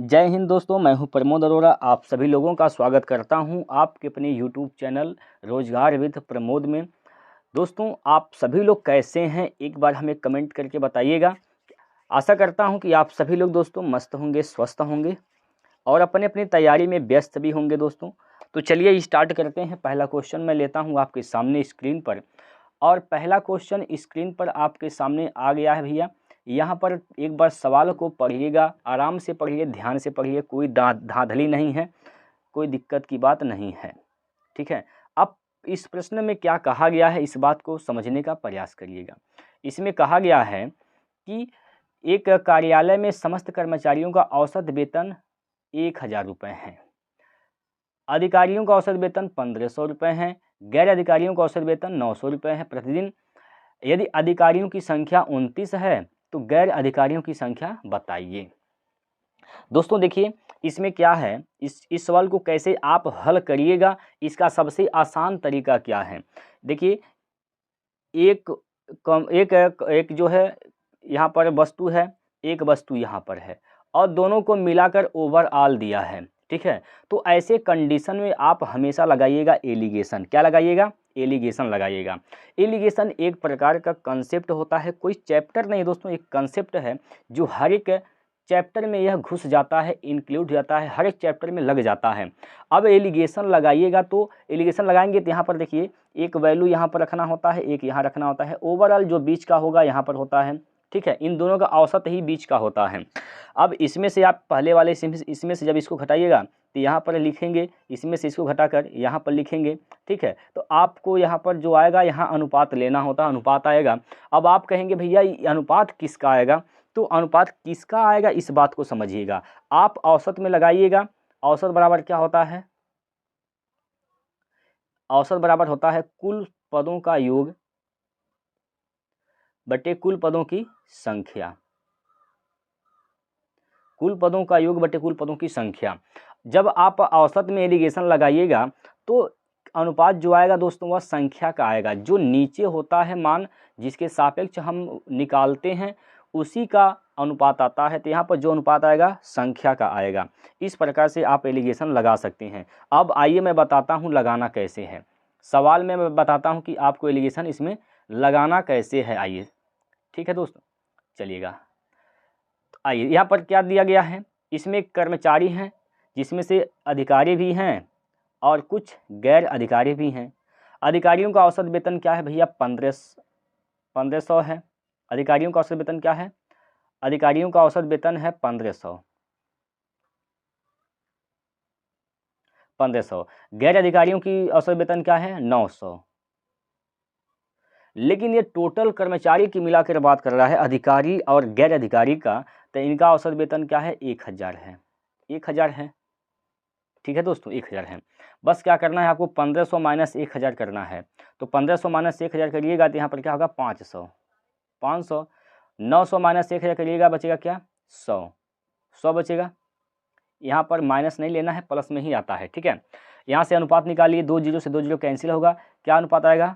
जय हिंद दोस्तों, मैं हूं प्रमोद अरोड़ा। आप सभी लोगों का स्वागत करता हूं आपके अपने यूट्यूब चैनल रोजगार विद प्रमोद में। दोस्तों, आप सभी लोग कैसे हैं, एक बार हमें कमेंट करके बताइएगा। आशा करता हूं कि आप सभी लोग दोस्तों मस्त होंगे, स्वस्थ होंगे और अपने अपनी तैयारी में व्यस्त भी होंगे दोस्तों। तो चलिए स्टार्ट करते हैं। पहला क्वेश्चन मैं लेता हूँ आपके सामने स्क्रीन पर, और पहला क्वेश्चन स्क्रीन पर आपके सामने आ गया है भैया। यहाँ पर एक बार सवाल को पढ़िएगा, आराम से पढ़िए, ध्यान से पढ़िए, कोई धांधली नहीं है, कोई दिक्कत की बात नहीं है, ठीक है। अब इस प्रश्न में क्या कहा गया है, इस बात को समझने का प्रयास करिएगा। इसमें कहा गया है कि एक कार्यालय में समस्त कर्मचारियों का औसत वेतन 1000 रुपये है, अधिकारियों का औसत वेतन 1500 रुपये है, गैर अधिकारियों का औसत वेतन 900 रुपये है प्रतिदिन। यदि अधिकारियों की संख्या 29 है तो गैर अधिकारियों की संख्या बताइए। दोस्तों देखिए, इसमें क्या है, इस सवाल को कैसे आप हल करिएगा, इसका सबसे आसान तरीका क्या है। देखिए, एक जो है यहाँ पर वस्तु है, एक वस्तु यहाँ पर है और दोनों को मिलाकर ओवरऑल दिया है, ठीक है। तो ऐसे कंडीशन में आप हमेशा लगाइएगा एलिगेशन। क्या लगाइएगा? एलिगेशन लगाइएगा। एलिगेशन एक प्रकार का कंसेप्ट होता है, कोई चैप्टर नहीं दोस्तों, एक कंसेप्ट है जो हर एक चैप्टर में यह घुस जाता है, इंक्लूड हो जाता है, हर एक चैप्टर में लग जाता है। अब एलिगेशन लगाइएगा तो एलिगेशन लगाएंगे तो यहाँ पर देखिए, एक वैल्यू यहाँ पर रखना होता है, एक यहाँ रखना होता है, ओवरऑल जो बीच का होगा यहाँ पर होता है, ठीक है। इन दोनों का औसत ही बीच का होता है। अब इसमें से आप पहले वाले इसमें से जब इसको घटाइएगा तो यहाँ पर लिखेंगे, इसमें से इसको घटाकर यहाँ पर लिखेंगे, ठीक है। तो आपको यहाँ पर जो आएगा, यहाँ अनुपात लेना होता है, अनुपात आएगा। अब आप कहेंगे भैया ये अनुपात किसका आएगा, तो अनुपात किसका आएगा इस बात को समझिएगा। आप औसत में लगाइएगा, औसत बराबर क्या होता है, औसत बराबर होता है कुल पदों का योग बटे कुल पदों की संख्या, कुल पदों का योग बटे कुल पदों की संख्या। जब आप औसत में एलिगेशन लगाइएगा तो अनुपात जो आएगा दोस्तों वह संख्या का आएगा, जो नीचे होता है मान जिसके सापेक्ष हम निकालते हैं उसी का अनुपात आता है। तो यहाँ पर जो अनुपात आएगा संख्या का आएगा। इस प्रकार से आप एलिगेशन लगा सकते हैं। अब आइए मैं बताता हूँ लगाना कैसे है। सवाल में मैं बताता हूँ कि आपको एलिगेशन इसमें लगाना कैसे है, आइए, ठीक है दोस्तों, चलिएगा। आइए, यहाँ पर क्या दिया गया है, इसमें कर्मचारी हैं जिसमें से अधिकारी भी हैं और कुछ गैर अधिकारी भी हैं। अधिकारियों का औसत वेतन क्या है भैया, 1500 है। अधिकारियों का औसत वेतन क्या है, अधिकारियों का औसत वेतन है 1500। गैर अधिकारियों की औसत वेतन क्या है, 900। लेकिन ये टोटल कर्मचारी की मिलाकर बात कर रहा है, अधिकारी और गैर अधिकारी का, तो इनका औसत वेतन क्या है, 1000 है, 1000 है, ठीक है दोस्तों, 1000 है। बस क्या करना है आपको, 1500 माइनस 1000 करना है। तो 1500 माइनस 1000 करिएगा तो यहाँ पर क्या होगा, 500, 500। 900 माइनस 1000 करिएगा, बचेगा क्या, 100 बचेगा। यहाँ पर माइनस नहीं लेना है, प्लस में ही आता है, ठीक है। यहाँ से अनुपात निकालिए, 2 जीरो से 2 जीरो कैंसिल होगा, क्या अनुपात आएगा,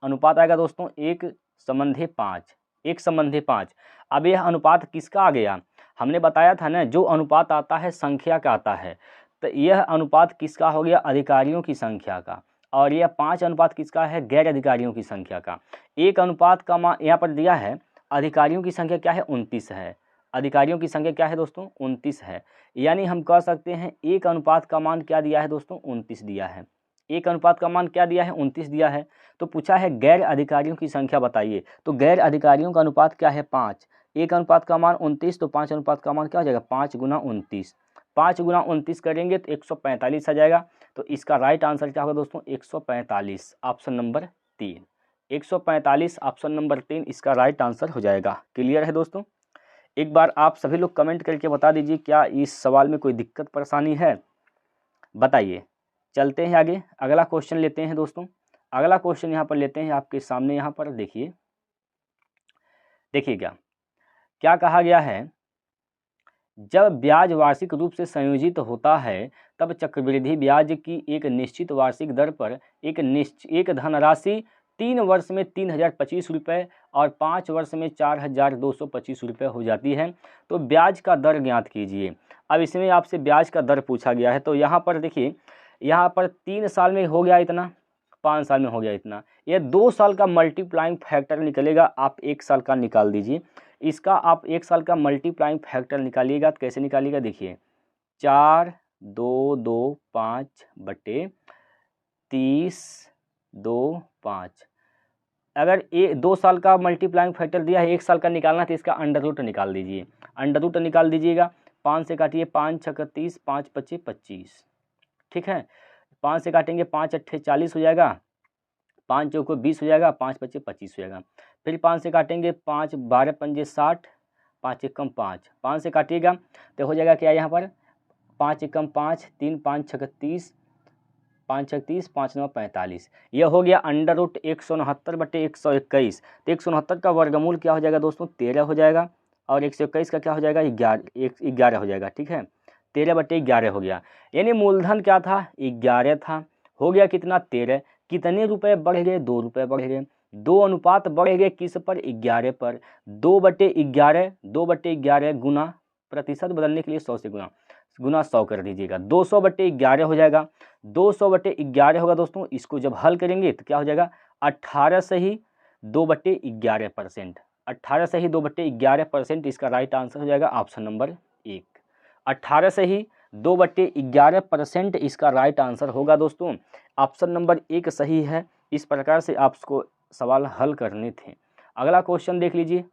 अनुपात आएगा दोस्तों 1:5, 1:5। अब यह अनुपात किसका आ गया, हमने बताया था ना, जो अनुपात आता है संख्या का आता है। तो यह अनुपात किसका हो गया, अधिकारियों की संख्या का, और यह 5 अनुपात किसका है, गैर अधिकारियों की संख्या का। एक अनुपात का मान यहाँ पर दिया है, अधिकारियों की संख्या क्या है, 29 है। अधिकारियों की संख्या क्या है दोस्तों, 29 है। यानी हम कह सकते हैं एक अनुपात का मान क्या दिया है दोस्तों, 29 दिया है। एक अनुपात का मान क्या दिया है, 29 दिया है। तो पूछा है गैर अधिकारियों की संख्या बताइए, तो गैर अधिकारियों का अनुपात क्या है, 5। एक अनुपात का मान 29, तो 5 अनुपात का मान क्या हो जाएगा, 5 गुना 29। 5 गुना 29 करेंगे तो 145 आ जाएगा। तो इसका राइट आंसर क्या होगा दोस्तों, 145, ऑप्शन नंबर 3। 145 ऑप्शन नंबर 3 इसका राइट आंसर हो जाएगा। क्लियर है दोस्तों? एक बार आप सभी लोग कमेंट करके बता दीजिए, क्या इस सवाल में कोई दिक्कत परेशानी है, बताइए। चलते हैं आगे, अगला क्वेश्चन लेते हैं दोस्तों। अगला क्वेश्चन यहाँ पर लेते हैं आपके सामने, यहाँ पर देखिए, देखिएगा क्या कहा गया है। जब ब्याज वार्षिक रूप से संयोजित होता है तब चक्रवृद्धि ब्याज की एक निश्चित वार्षिक दर पर एक धनराशि 3 वर्ष में 3025 रुपये और 5 वर्ष में 4225 रुपये हो जाती है। तो ब्याज का दर ज्ञात कीजिए। अब इसमें आपसे ब्याज का दर पूछा गया है, तो यहाँ पर देखिए, यहाँ पर 3 साल में हो गया इतना, 5 साल में हो गया इतना, ये 2 साल का मल्टीप्लाइंग फैक्टर निकलेगा। आप 1 साल का निकाल दीजिए, इसका आप 1 साल का मल्टीप्लाइंग फैक्टर निकालिएगा तो कैसे निकालिएगा, देखिए 4225 बटे 3025। अगर 2 साल का मल्टीप्लाइंग फैक्टर दिया है, 1 साल का निकालना है तो इसका अंडर रूट निकाल दीजिए। अंडर रूट निकाल दीजिएगा, 5 से काटिए, 5 छक 30, 5 पच्चे 25, ठीक है। 5 से काटेंगे, 5 अट्ठे 40 हो जाएगा, 5 चौको 20 हो जाएगा, 5 पच्चे 25 हो जाएगा। फिर 5 से काटेंगे, 5 12 पंजे 60, 5 एकम 5, 5 से काटिएगा तो हो जाएगा क्या यहाँ पर, 5 एकम 5, 3 5 छक 30, 5 छक 30, 5 9 45। यह हो गया अंडर रूट 169 बटे 121। तो 169 का वर्गमूल क्या हो जाएगा दोस्तों, 13 हो जाएगा, और 121 का क्या हो जाएगा, 11 हो जाएगा, ठीक है। 13 बटे 11 हो गया, यानी मूलधन क्या था, 11 था। हो गया कितना, 13। कितने रुपए बढ़ गए, 2 रुपये बढ़ गए। 2 अनुपात बढ़ गए किस पर, 11 पर। 2 बटे 11, 2 बटे 11 गुना, प्रतिशत बदलने के लिए 100 से गुना 100 कर दीजिएगा, 200 बटे 11 हो जाएगा। 200 बटे 11 होगा दोस्तों, इसको जब हल करेंगे तो क्या हो जाएगा, 18 सही 2 बटे 11%। 18 सही 2 बटे 11%, इसका राइट आंसर हो जाएगा ऑप्शन नंबर 1। 18 सही 2 बटे 11% इसका राइट आंसर होगा दोस्तों, ऑप्शन नंबर 1 सही है। इस प्रकार से आपको सवाल हल करने थे। अगला क्वेश्चन देख लीजिए।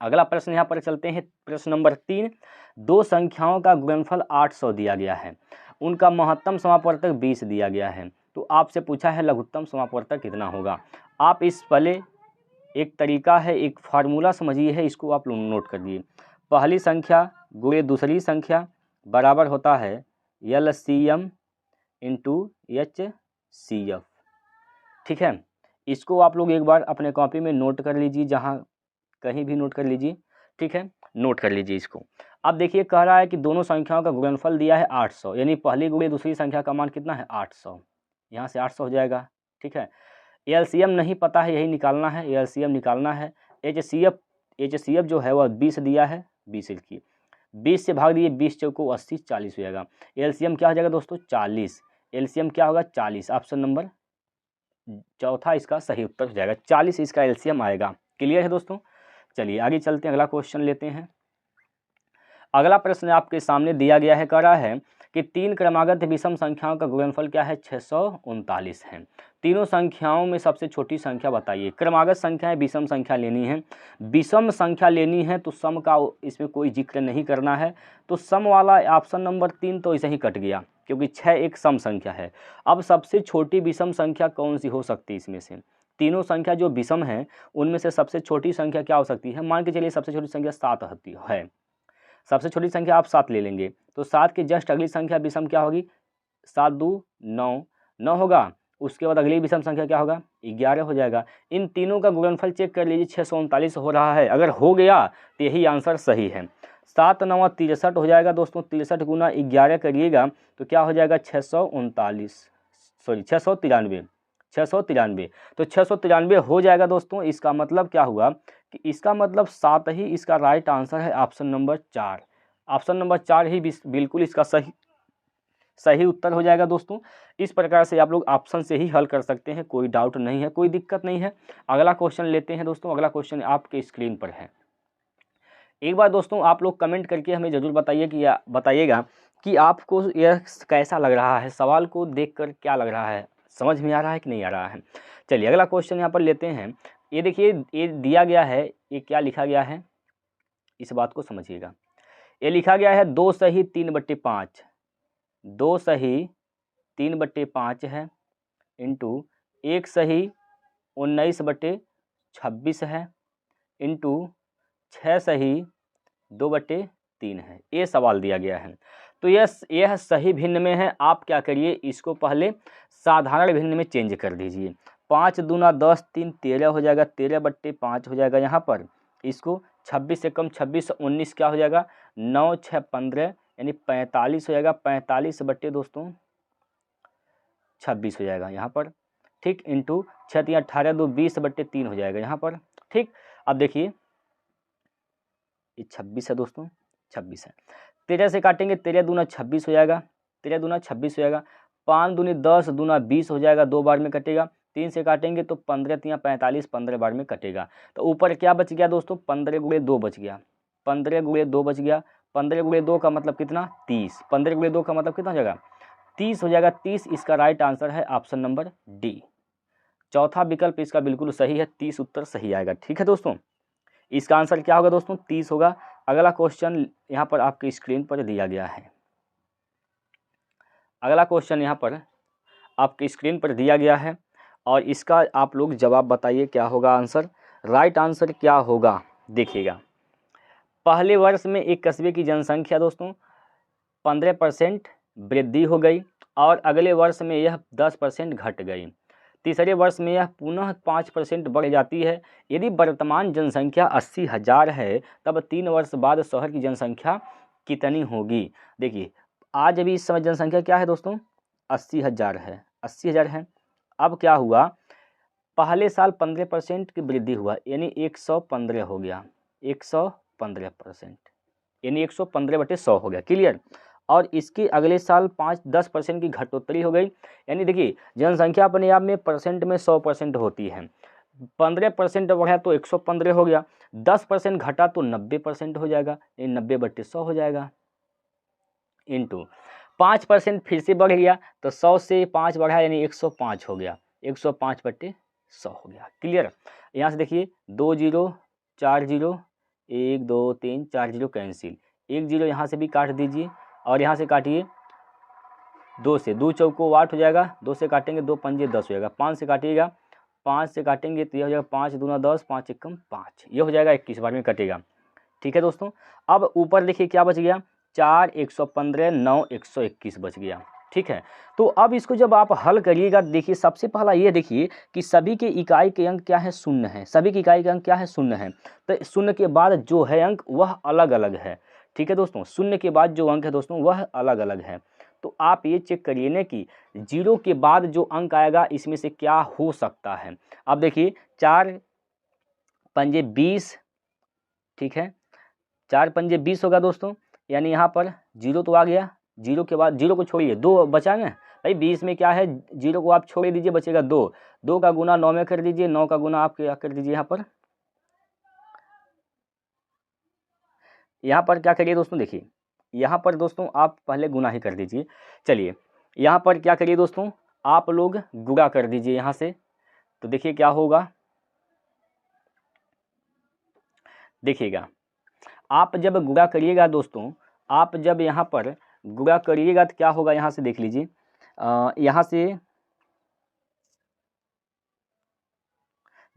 अगला प्रश्न यहाँ पर चलते हैं, प्रश्न नंबर 3। 2 संख्याओं का गुणनफल 800 दिया गया है, उनका महत्तम समापवर्तक 20 दिया गया है, तो आपसे पूछा है लघुत्तम समापवर्तक कितना होगा। आप इस पहले एक तरीका है, एक फार्मूला समझिए है, इसको आप नोट कर दिए। पहली संख्या गुणे दूसरी संख्या बराबर होता है LCM इंटू HCF, ठीक है। इसको आप लोग एक बार अपने कॉपी में नोट कर लीजिए, जहाँ कहीं भी नोट कर लीजिए, ठीक है, नोट कर लीजिए इसको। अब देखिए कह रहा है कि दोनों संख्याओं का गुणनफल दिया है 800, यानी पहली गुणे दूसरी संख्या का मान कितना है, 800। यहाँ से 800 हो जाएगा, ठीक है। LCM नहीं पता है, यही निकालना है, LCM निकालना है। HCF जो है वह 20 दिया है, 20 लिखिए, 20 से भाग दिए, 20 चौको 80, 40 हो जाएगा। LCM क्या हो जाएगा दोस्तों, 40। LCM क्या होगा, 40। ऑप्शन नंबर चौथा इसका सही उत्तर हो जाएगा, 40 इसका LCM आएगा। क्लियर है दोस्तों, चलिए आगे चलते हैं, अगला क्वेश्चन लेते हैं। अगला प्रश्न आपके सामने दिया गया है, कह रहा है कि 3 क्रमागत विषम संख्याओं का गुणनफल क्या है, 639 है। तीनों संख्याओं में सबसे छोटी संख्या बताइए। क्रमागत संख्या है, विषम संख्या लेनी है, विषम संख्या लेनी है, तो सम का इसमें कोई जिक्र नहीं करना है, तो सम वाला ऑप्शन नंबर 3 तो ऐसे ही कट गया, क्योंकि 6 एक सम संख्या है। अब सबसे छोटी विषम संख्या कौन सी हो सकती है इसमें से, तीनों संख्या जो विषम है उनमें से सबसे छोटी संख्या क्या हो सकती है, मान के चलिए सबसे छोटी संख्या 7 होती है, सबसे छोटी संख्या आप 7 ले लेंगे, तो 7 के जस्ट अगली संख्या विषम क्या होगी, 7 2 9, 9 होगा। उसके बाद अगली विषम संख्या क्या होगा, 11 हो जाएगा। इन तीनों का गुणनफल चेक कर लीजिए, 639 हो रहा है। अगर हो गया तो यही आंसर सही है। 7 9 63 हो जाएगा दोस्तों, 63 गुना 11 करिएगा तो क्या हो जाएगा, 693। तो 693 हो जाएगा दोस्तों। इसका मतलब क्या हुआ कि इसका मतलब 7 ही इसका राइट आंसर है, ऑप्शन नंबर 4। ऑप्शन नंबर 4 ही बिल्कुल इसका सही उत्तर हो जाएगा दोस्तों। इस प्रकार से आप लोग ऑप्शन से ही हल कर सकते हैं, कोई डाउट नहीं है, कोई दिक्कत नहीं है। अगला क्वेश्चन लेते हैं दोस्तों। अगला क्वेश्चन आपके स्क्रीन पर है। एक बार दोस्तों आप लोग कमेंट करके हमें ज़रूर बताइएगा कि आपको यह कैसा लग रहा है, सवाल को देखकर क्या लग रहा है, समझ में आ रहा है कि नहीं आ रहा है। चलिए अगला क्वेश्चन यहाँ पर लेते हैं। ये देखिए, ये दिया गया है, ये क्या लिखा गया है, इस बात को समझिएगा। ये लिखा गया है 2 सही 3/5, 2 सही 3/5 है, इंटू 1 सही 19/26 है, इंटू 6 सही 2/3 है। ये सवाल दिया गया है। तो यह सही भिन्न में है। आप क्या करिए, इसको पहले साधारण भिन्न में चेंज कर दीजिए। 5 दूना 10, 3 13 हो जाएगा, 13/5 हो जाएगा यहाँ पर। इसको 26 से कम 26, 19 क्या हो जाएगा, 9 6 15, यानी 45 हो जाएगा। 45 बट्टे दोस्तों 26 हो जाएगा यहाँ पर, ठीक, इंटू 6 3 18 2 20/3 हो जाएगा यहाँ पर। ठीक, अब देखिए ये 26 है दोस्तों, 26 है। 13 से काटेंगे, 13 दूना 26 हो जाएगा, 13 दूना 26 हो जाएगा। 5 दूनी 10 दूना 20 हो जाएगा, 2 बार में कटेगा। 3 से काटेंगे तो 15 3 45, 15 बार में कटेगा। तो ऊपर क्या बच गया दोस्तों, 15 गुणे 2 बच गया, 15 गुणे 2 बच गया। 15 गुणे 2 का मतलब कितना, 30। 15 गुणे 2 का मतलब कितना हो जाएगा, 30 हो जाएगा। 30 इसका राइट आंसर है ऑप्शन नंबर डी। चौथा विकल्प इसका बिल्कुल सही है, 30 उत्तर सही आएगा। ठीक है दोस्तों, इसका आंसर क्या होगा दोस्तों, 30 होगा। अगला क्वेश्चन यहाँ पर आपकी स्क्रीन पर दिया गया है। अगला क्वेश्चन यहाँ पर आपकी स्क्रीन पर दिया गया है और इसका आप लोग जवाब बताइए क्या होगा आंसर, राइट आंसर क्या होगा। देखिएगा, पहले वर्ष में एक कस्बे की जनसंख्या दोस्तों 15% वृद्धि हो गई और अगले वर्ष में यह 10% घट गई। तीसरे वर्ष में यह पुनः 5% बढ़ जाती है। यदि वर्तमान जनसंख्या 80,000 है तब 3 वर्ष बाद शहर की जनसंख्या कितनी होगी। देखिए, आज अभी इस समय जनसंख्या क्या है दोस्तों, 80,000 है, 80,000 है। अब क्या हुआ, पहले साल 15% की वृद्धि हुआ यानी 115 हो गया, 115%, यानी 115/100 हो गया। क्लियर। और इसके अगले साल 5-10% की घटोत्तरी हो गई। यानी देखिए, जनसंख्या अपने आप में परसेंट में 100% होती है। 15% बढ़ा तो 115 हो गया, 10% घटा तो 90% हो जाएगा, यानी 90/100 हो जाएगा। इंटू 5% फिर से बढ़ गया तो 100 से 5 बढ़ा यानी 105 हो गया, 105/100 हो गया। क्लियर। यहाँ से देखिए 2 0 4 0 1 2 3 4 0 कैंसिल, 1 0 यहाँ से भी काट दीजिए और यहाँ से काटिए 2 से, 2 चौको 8 हो जाएगा, 2 से काटेंगे 2 पंजे 10 हो जाएगा, 5 से काटिएगा, 5 से काटेंगे तो यह हो जाएगा 5 दूना 10, 5 एकम 5, ये हो जाएगा 21 बार में कटेगा। ठीक है दोस्तों, अब ऊपर देखिए क्या बच गया, 4 115 9 121 बच गया। ठीक है, तो अब इसको जब आप हल करिएगा, देखिए सबसे पहला ये देखिए कि सभी के इकाई के अंक क्या है, शून्य है। सभी की इकाई के अंक क्या है, शून्य है। तो शून्य के बाद जो है अंक वह अलग अलग है। ठीक है दोस्तों, शून्य के बाद जो अंक है दोस्तों वह अलग अलग है। तो आप ये चेक करिए ना कि 0 के बाद जो अंक आएगा इसमें से क्या हो सकता है। अब देखिए 4 पंजे 20, ठीक है, 4 पंजे 20 होगा दोस्तों, यानी यहाँ पर 0 तो आ गया, 0 के बाद 0 को छोड़िए 2 बचा ना भाई, 20 में क्या है, 0 को आप छोड़ दीजिए, बचेगा 2, 2 का गुना 9 में कर दीजिए, 9 का गुना आप क्या कर दीजिए, यहाँ पर क्या करिए दोस्तों, देखिए यहाँ पर दोस्तों आप पहले गुना ही कर दीजिए। चलिए यहाँ पर क्या करिए दोस्तों, आप लोग गुणा कर दीजिए यहाँ से, तो देखिए क्या होगा, देखिएगा आप जब गुणा करिएगा दोस्तों, आप जब यहाँ पर गुणा करिएगा तो क्या होगा, यहाँ से देख लीजिए, यहाँ से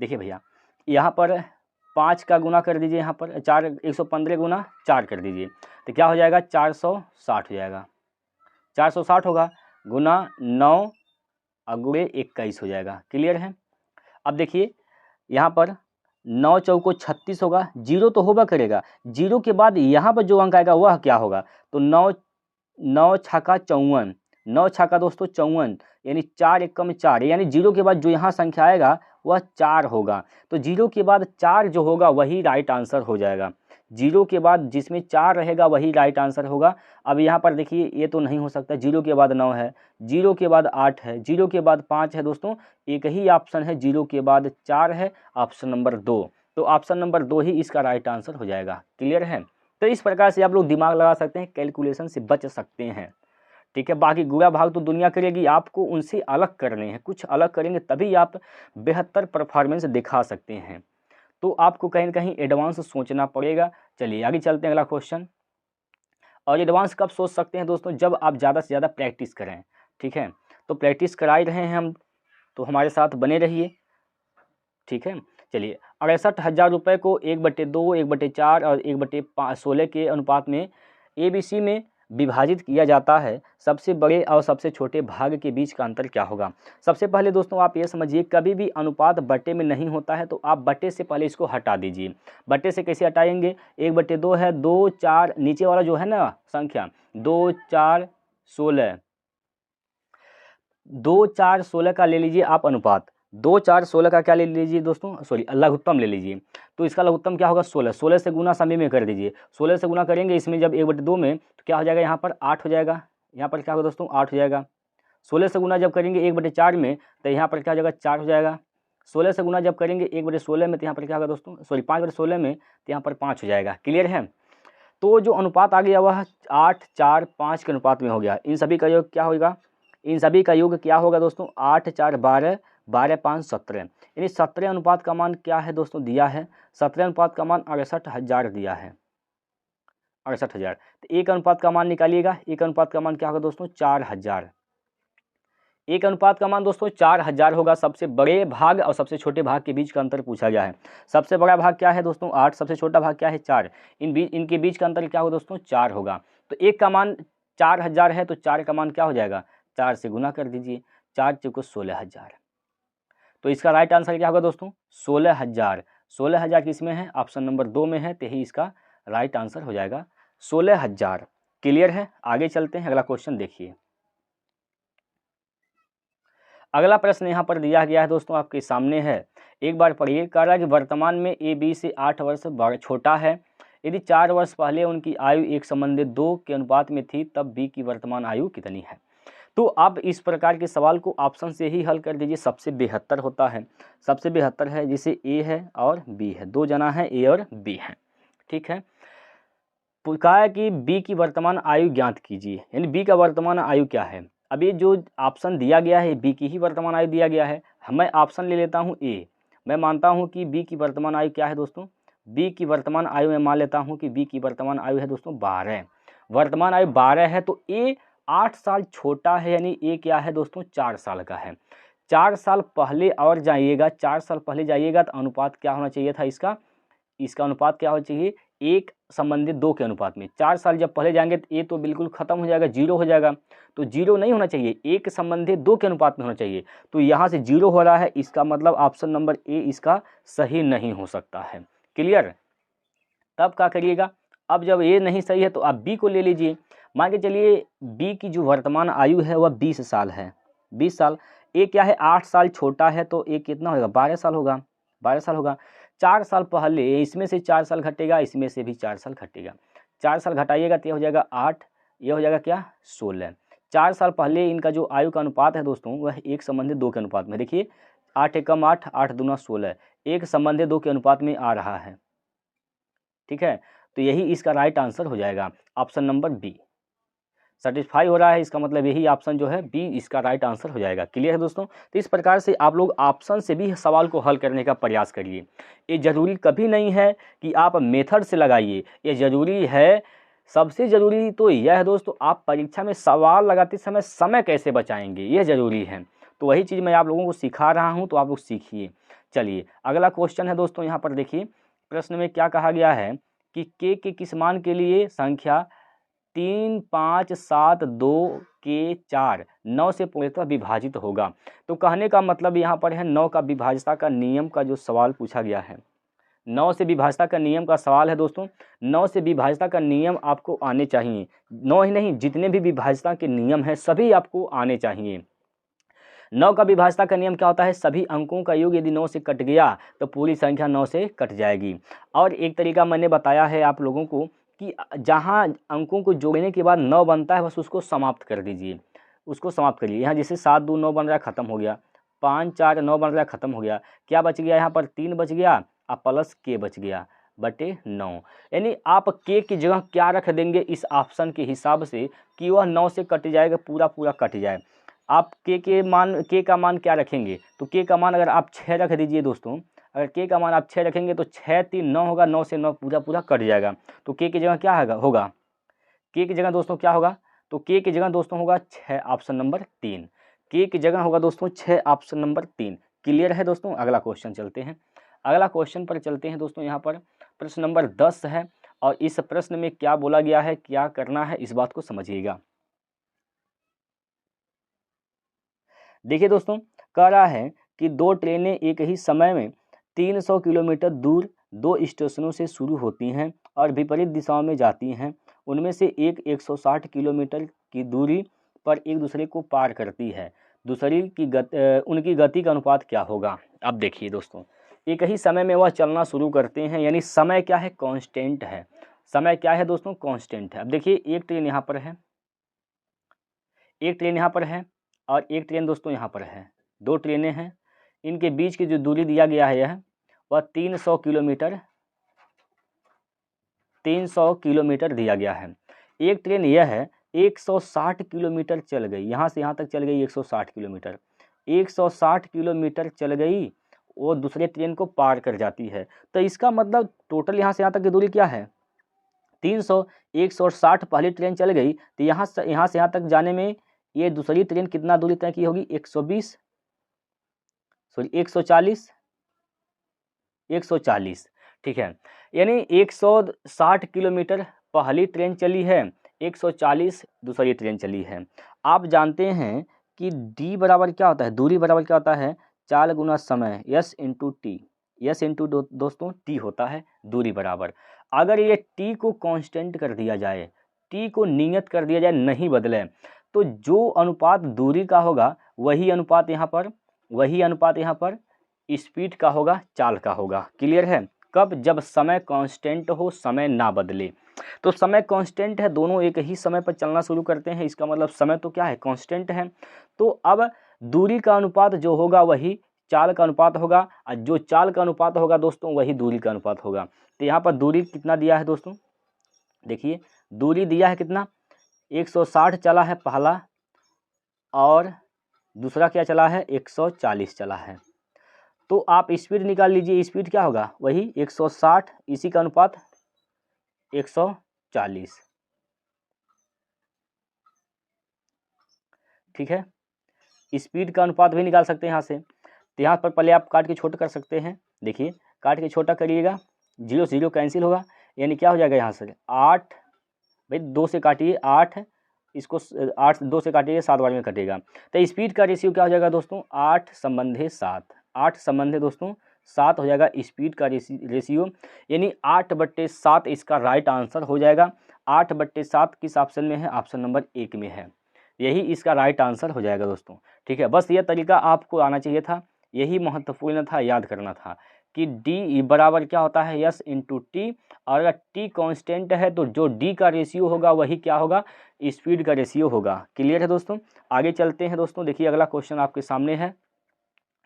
देखिए भैया, यहाँ पर 5 का गुना कर दीजिए, यहाँ पर 4 115 गुना 4 कर दीजिए तो क्या हो जाएगा, 460 हो जाएगा, 460 होगा, गुना 9 गुणे 21 हो जाएगा। क्लियर है। अब देखिए यहाँ पर 9 चौको 36 होगा, 0 तो होगा करेगा, 0 के बाद यहाँ पर जो अंक आएगा वह क्या होगा, तो 9 9 छक्का 54, 9 छक्का दोस्तों 54, यानी 4 एकम 4, यानी 0 के बाद जो यहाँ संख्या आएगा वह 4 होगा। तो 0 के बाद 4 जो होगा वही राइट आंसर हो जाएगा, 0 के बाद जिसमें 4 रहेगा वही राइट आंसर होगा। अब यहाँ पर देखिए ये तो नहीं हो सकता, 0 के बाद 9 है, 0 के बाद 8 है, 0 के बाद 5 है दोस्तों, एक ही ऑप्शन है, 0 के बाद 4 है, ऑप्शन नंबर 2। तो ऑप्शन नंबर 2 ही इसका राइट आंसर हो जाएगा। क्लियर है। तो इस प्रकार से आप लोग दिमाग लगा सकते हैं, कैलकुलेशन से बच सकते हैं। ठीक है, बाकी गुणा भाग तो दुनिया करेगी, आपको उनसे अलग करने हैं, कुछ अलग करेंगे तभी आप बेहतर परफॉर्मेंस दिखा सकते हैं। तो आपको कहीं ना कहीं एडवांस सोचना पड़ेगा। चलिए आगे चलते हैं, अगला क्वेश्चन। और एडवांस कब सोच सकते हैं दोस्तों, जब आप ज़्यादा से ज़्यादा प्रैक्टिस करें। ठीक है, तो प्रैक्टिस करा ही रहे हैं हम, तो हमारे साथ बने रहिए। ठीक है, चलिए 68,000 रुपये को 1/2, 1/4 और 1/16 के अनुपात में ABC में विभाजित किया जाता है। सबसे बड़े और सबसे छोटे भाग के बीच का अंतर क्या होगा। सबसे पहले दोस्तों आप ये समझिए, कभी भी अनुपात बटे में नहीं होता है, तो आप बटे से पहले इसको हटा दीजिए। बटे से कैसे हटाएंगे, 1/2 है, 2 4 नीचे वाला जो है ना संख्या 2 4 16, 2:4:16 का ले लीजिए आप अनुपात, 2:4:16 का क्या ले लीजिए दोस्तों, सॉरी लघुत्तम ले लीजिए। तो इसका लघुत्तम क्या होगा 16, 16 से गुना सभी में कर दीजिए, 16 से गुना करेंगे इसमें जब 1/2 में तो क्या हो जाएगा यहाँ पर 8 हो जाएगा, यहाँ पर क्या होगा दोस्तों 8 हो जाएगा। 16 से गुना जब करेंगे 1/4 में तो यहाँ पर क्या हो जाएगा 4 हो जाएगा। 16 से गुना जब करेंगे 1/16 में तो यहाँ पर क्या होगा दोस्तों, सॉरी 5/16 में तो यहाँ पर 5 हो जाएगा। क्लियर है। तो जो अनुपात आ गया वह 8:4:5 के अनुपात में हो गया। इन सभी का योग क्या होगा, इन सभी का योग क्या होगा दोस्तों 8:4=12, 12:5=17, यानी 17 अनुपात का मान क्या है दोस्तों दिया है, 17 अनुपात का मान 68,000 दिया है, 68,000। तो एक अनुपात का मान निकालिएगा, एक अनुपात का मान क्या होगा दोस्तों 4000। एक अनुपात का मान दोस्तों 4000 होगा। सबसे बड़े भाग और सबसे छोटे भाग के बीच का अंतर पूछा गया है। सबसे बड़ा भाग क्या है दोस्तों 8, सबसे छोटा भाग क्या है 4, इनके बीच का अंतर क्या होगा दोस्तों 4 होगा। तो एक का मान 4000 है तो 4 का मान क्या हो जाएगा 4 से गुना कर दीजिए, 4 चौको 16,000। तो इसका राइट आंसर क्या होगा दोस्तों 16,000। 16,000 किस में है, ऑप्शन नंबर 2 में है, तो यही इसका राइट आंसर हो जाएगा 16,000। क्लियर है। आगे चलते हैं, अगला क्वेश्चन देखिए। अगला प्रश्न यहाँ पर दिया गया है दोस्तों, आपके सामने है, एक बार पढ़िए। कह रहा है कि वर्तमान में ए बी से 8 वर्ष छोटा है। यदि 4 वर्ष पहले उनकी आयु एक संबंधित 2 के अनुपात में थी तब बी की वर्तमान आयु कितनी है। तो आप इस प्रकार के सवाल को ऑप्शन से ही हल कर दीजिए। सबसे बेहतर होता है, सबसे बेहतर है जिसे ए है और बी है, 2 जना है ए और बी है। ठीक है। कहा है कि बी की वर्तमान आयु ज्ञात कीजिए, यानी बी का वर्तमान आयु क्या है। अब ये जो ऑप्शन दिया गया है बी की ही वर्तमान आयु दिया गया है। मैं ऑप्शन ले लेता हूँ ए। मैं मानता हूँ कि बी की वर्तमान आयु क्या है दोस्तों, बी की वर्तमान आयु मैं मान लेता हूँ कि बी की वर्तमान आयु है दोस्तों 12। वर्तमान आयु 12 है तो ए 8 साल छोटा है, यानी ए क्या है दोस्तों 4 साल का है। 4 साल पहले और जाइएगा, 4 साल पहले जाइएगा तो अनुपात क्या होना चाहिए था इसका अनुपात क्या होना चाहिए, एक संबंधित 2 के अनुपात में। 4 साल जब पहले जाएंगे तो ए तो बिल्कुल खत्म हो जाएगा, 0 हो जाएगा। तो 0 नहीं होना चाहिए, एक संबंधित 2 के अनुपात में होना चाहिए। तो यहाँ से 0 हो रहा है, इसका मतलब ऑप्शन नंबर ए इसका सही नहीं हो सकता है। क्लियर। तब क्या करिएगा, अब जब ए नहीं सही है तो आप बी को ले लीजिए। मान के चलिए बी की जो वर्तमान आयु है वह 20 साल है, 20 साल। ए क्या है 8 साल छोटा है तो ए कितना होगा 12 साल होगा, 12 साल होगा। 4 साल पहले इसमें से 4 साल घटेगा, इसमें से भी 4 साल घटेगा। 4 साल घटाइएगा तो ये हो जाएगा 8, ये हो जाएगा क्या 16। 4 साल पहले इनका जो आयु का अनुपात है दोस्तों वह एक संबंधित 2 के अनुपात में। देखिए 8 एकम 8, 8 दूना 16, एक संबंधित 2 के अनुपात में आ रहा है। ठीक है। तो यही इसका राइट आंसर हो जाएगा, ऑप्शन नंबर बी। सेटिस्फाई हो रहा है, इसका मतलब यही ऑप्शन जो है बी इसका राइट आंसर हो जाएगा। क्लियर है दोस्तों। तो इस प्रकार से आप लोग ऑप्शन से भी सवाल को हल करने का प्रयास करिए। ये ज़रूरी कभी नहीं है कि आप मेथड से लगाइए, ये ज़रूरी है, सबसे ज़रूरी तो यह है दोस्तों आप परीक्षा में सवाल लगाते समय समय कैसे बचाएंगे, ये ज़रूरी है। तो वही चीज़ मैं आप लोगों को सिखा रहा हूँ, तो आप लोग सीखिए। चलिए अगला क्वेश्चन है दोस्तों, यहाँ पर देखिए प्रश्न में क्या कहा गया है कि के किस मान के लिए संख्या 3, 5, 7, 2 के 4 9 से पूर्णतः विभाजित होगा। तो कहने का मतलब यहाँ पर है 9 का विभाज्यता का नियम का जो सवाल पूछा गया है, 9 से विभाज्यता का नियम का सवाल है दोस्तों। 9 से विभाज्यता का नियम आपको आने चाहिए, 9 ही नहीं जितने भी विभाज्यता के नियम हैं सभी आपको आने चाहिए। 9 का विभाज्यता का नियम क्या होता है, सभी अंकों का योग यदि 9 से कट गया तो पूरी संख्या 9 से कट जाएगी। और एक तरीका मैंने बताया है आप लोगों को कि जहाँ अंकों को जोड़ने के बाद 9 बनता है बस उसको समाप्त कर दीजिए, उसको समाप्त करिए। यहाँ जैसे 7 2 9 बन रहा है, ख़त्म हो गया। 5 4 9 बन रहा है, ख़त्म हो गया। क्या बच गया यहाँ पर 3 बच गया और प्लस के बच गया बटे 9। यानी आप के की जगह क्या रख देंगे इस ऑप्शन के हिसाब से कि वह 9 से कट जाएगा, पूरा पूरा कट जाए। आप के का मान क्या रखेंगे, तो के का मान अगर आप 6 रख दीजिए दोस्तों, अगर के का मान आप 6 रखेंगे तो 6 3 9 होगा, 9 से 9 पूरा पूरा कट जाएगा। तो के की जगह क्या होगा के की जगह दोस्तों क्या होगा, तो के की जगह दोस्तों होगा 6, ऑप्शन नंबर 3। के की जगह होगा दोस्तों 6, ऑप्शन नंबर 3। क्लियर है दोस्तों। अगला क्वेश्चन चलते हैं, अगला क्वेश्चन पर चलते हैं दोस्तों। यहाँ पर प्रश्न नंबर 10 है और इस प्रश्न में क्या बोला गया है, क्या करना है, इस बात को समझिएगा। देखिए दोस्तों, कह रहा है कि 2 ट्रेनें एक ही समय में 300 किलोमीटर दूर 2 स्टेशनों से शुरू होती हैं और विपरीत दिशाओं में जाती हैं। उनमें से एक 160 किलोमीटर की दूरी पर एक दूसरे को पार करती है। उनकी गति का अनुपात क्या होगा। अब देखिए दोस्तों, एक ही समय में वह चलना शुरू करते हैं, यानी समय क्या है, कांस्टेंट है। समय क्या है दोस्तों, कांस्टेंट है। अब देखिए एक ट्रेन यहाँ पर है, एक ट्रेन यहाँ पर है और एक ट्रेन दोस्तों यहाँ पर है, दो ट्रेनें हैं। इनके बीच की जो दूरी दिया गया है यह वह 300 किलोमीटर दिया गया है। एक ट्रेन यह है 160 किलोमीटर चल गई, यहाँ से यहाँ तक चल गई 160 किलोमीटर, 160 किलोमीटर चल गई, वो दूसरे ट्रेन को पार कर जाती है। तो इसका मतलब टोटल यहाँ से यहाँ तक की दूरी क्या है, 300, 160 पहली ट्रेन चल गई, तो यहाँ से यहाँ तक जाने में ये दूसरी ट्रेन कितना दूरी तय की होगी, 140, ठीक है। यानी 160 किलोमीटर पहली ट्रेन चली है, 140 दूसरी ट्रेन चली है। आप जानते हैं कि d बराबर क्या होता है, दूरी बराबर क्या होता है, चाल गुना समय, yes into T, yes into दोस्तों टी होता है दूरी बराबर। अगर ये टी को कांस्टेंट कर दिया जाए, टी को नियत कर दिया जाए, नहीं बदले, तो जो अनुपात दूरी का होगा वही अनुपात यहाँ पर स्पीड का होगा, चाल का होगा। क्लियर है। कब, जब समय कांस्टेंट हो, समय ना बदले। तो समय कांस्टेंट है, दोनों एक ही समय पर चलना शुरू करते हैं, इसका मतलब समय तो क्या है, कांस्टेंट है। तो अब दूरी का अनुपात जो होगा वही चाल का अनुपात होगा, और जो चाल का अनुपात होगा दोस्तों वही दूरी का अनुपात होगा। तो यहाँ पर दूरी कितना दिया है दोस्तों, देखिए दूरी दिया है कितना, 160 चला है पहला, और दूसरा क्या चला है, 140 चला है। तो आप स्पीड निकाल लीजिए, स्पीड क्या होगा, वही 160, इसी का अनुपात 140, ठीक है। स्पीड का अनुपात भी निकाल सकते हैं यहाँ से। तो यहाँ पर पहले आप काट के छोटा कर सकते हैं, देखिए काट के छोटा करिएगा, 0 0 कैंसिल होगा, यानी क्या हो जाएगा यहाँ से 8, भाई 2 से काटिए 8, इसको 8 2 से काटिए 7 बार में कटेगा। तो स्पीड का रेशियो क्या हो जाएगा दोस्तों, 8 संबंधे 7, 8 संबंधे दोस्तों 7 हो जाएगा स्पीड का रेशियो, यानी 8/7 इसका राइट आंसर हो जाएगा। 8/7 किस ऑप्शन में है, ऑप्शन नंबर 1 में है, यही इसका राइट आंसर हो जाएगा दोस्तों, ठीक है। बस यह तरीका आपको आना चाहिए था, यही महत्वपूर्ण था, याद करना था कि d बराबर क्या होता है, यस इंटू टी, और अगर t कांस्टेंट है तो जो d का रेशियो होगा वही क्या होगा, स्पीड का रेशियो होगा। क्लियर है दोस्तों। आगे चलते हैं दोस्तों, देखिए अगला क्वेश्चन आपके सामने है।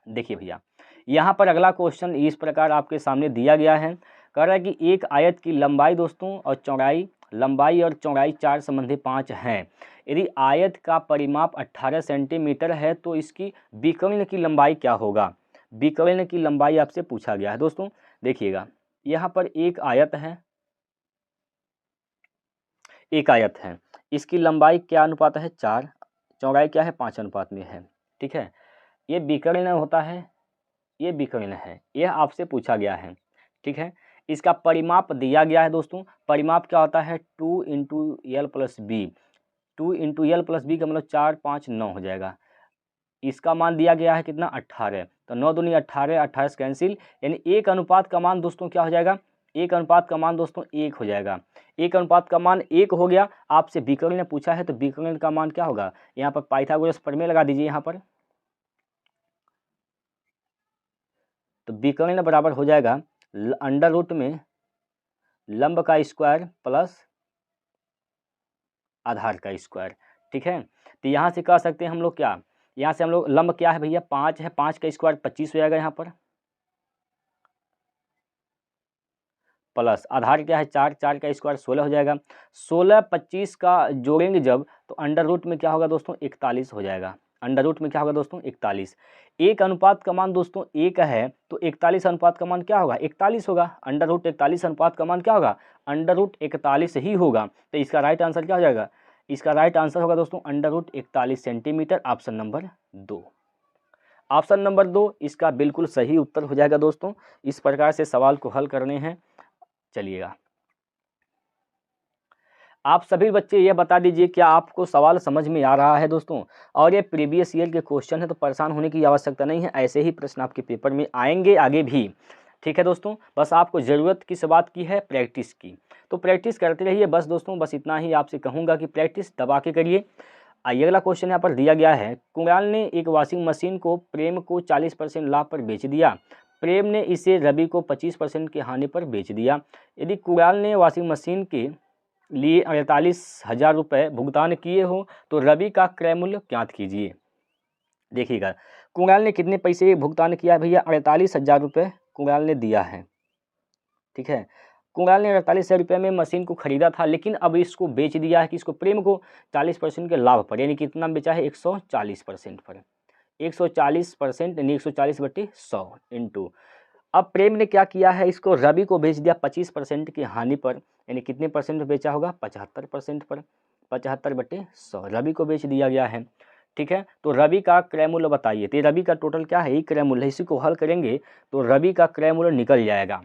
देखिए भैया यहाँ पर अगला क्वेश्चन इस प्रकार आपके सामने दिया गया है, कह रहा है कि एक आयत की लंबाई दोस्तों और चौड़ाई, लंबाई और चौड़ाई 4 संबंधी 5 हैं। यदि आयत का परिमाप 18 सेंटीमीटर है तो इसकी विकर्ण की लंबाई क्या होगा। विकर्ण की लंबाई आपसे पूछा गया है दोस्तों। देखिएगा यहाँ पर एक आयत है, एक आयत है, इसकी लंबाई क्या अनुपात है, 4, चौड़ाई क्या है, 5 अनुपात में है, ठीक है। ये विकर्ण होता है, ये विकर्ण है, यह आपसे पूछा गया है, ठीक है। इसका परिमाप दिया गया है दोस्तों, परिमाप क्या होता है, 2 × L + B, 2 × L + B का मतलब 4 5 9 हो जाएगा। इसका मान दिया गया है कितना, 18, तो 9 दूनी 18, 28 कैंसिल, यानी एक अनुपात का मान दोस्तों क्या हो जाएगा, एक अनुपात का मान दोस्तों 1 हो जाएगा। एक अनुपात का मान 1 हो गया। आपसे विकर्ण ने पूछा है तो विकर्ण का मान क्या होगा, यहाँ पर पाइथागोरस प्रमेय लगा दीजिए यहाँ पर, तो विकर्ण बराबर हो जाएगा √ में लंब का स्क्वायर प्लस आधार का स्क्वायर, ठीक है। तो यहाँ से कह सकते हैं हम लोग क्या, यहाँ से हम लोग लंब क्या है भैया, 5 है, 5 का स्क्वायर 25 हो जाएगा यहाँ पर, प्लस आधार क्या है 4, 4 का स्क्वायर 16 हो जाएगा। 16 25 का जोड़ेंगे जब तो √ में क्या होगा दोस्तों, 41 हो जाएगा। √ में क्या होगा दोस्तों, 41। एक अनुपात का मान दोस्तों 1 है तो 41 अनुपात का मान क्या होगा, 41 होगा। √41 अनुपात का मान क्या होगा, √41 ही होगा। तो इसका राइट आंसर क्या हो जाएगा, इसका राइट आंसर होगा दोस्तों √41 centimetre, option number 2। Option number 2 इसका बिल्कुल सही उत्तर हो जाएगा दोस्तों। इस प्रकार से सवाल को हल करने हैं। चलिएगा आप सभी बच्चे ये बता दीजिए क्या आपको सवाल समझ में आ रहा है दोस्तों। और ये प्रीवियस ईयर के क्वेश्चन है तो परेशान होने की आवश्यकता नहीं है, ऐसे ही प्रश्न आपके पेपर में आएंगे आगे भी, ठीक है दोस्तों। बस आपको ज़रूरत किस बात की है, प्रैक्टिस की। तो प्रैक्टिस करते रहिए बस दोस्तों, बस इतना ही आपसे कहूँगा कि प्रैक्टिस दबा के करिए। आइए अगला क्वेश्चन यहाँ पर दिया गया है, कुणाल ने एक वॉशिंग मशीन को प्रेम को 40% लाभ पर बेच दिया। प्रेम ने इसे रवि को 25% की हानि पर बेच दिया। यदि कुणाल ने वॉशिंग मशीन के लिए 48,000 रुपये भुगतान किए हो तो रवि का क्रय मूल्य ज्ञात कीजिए। देखिएगा, कुणाल ने कितने पैसे भुगतान किया है भैया? 48,000 रुपये कुणाल ने दिया है। ठीक है, कुणाल ने 48,000 रुपये में मशीन को खरीदा था, लेकिन अब इसको बेच दिया है कि इसको प्रेम को 40% के लाभ पर, यानी कितना बेचा है? 140% पर। 140% यानी 140/100 इंटू, अब प्रेम ने क्या किया है? इसको रवि को बेच दिया 25% की हानि पर, यानी कितने परसेंट पर बेचा होगा? 75% पर। 75/100 रवि को बेच दिया गया है। ठीक है, तो रवि का क्रय मूल्य बताइए। तो रवि का टोटल क्या है? ये क्रय मूल्य है। इसी को हल करेंगे तो रवि का क्रय मूल्य निकल जाएगा।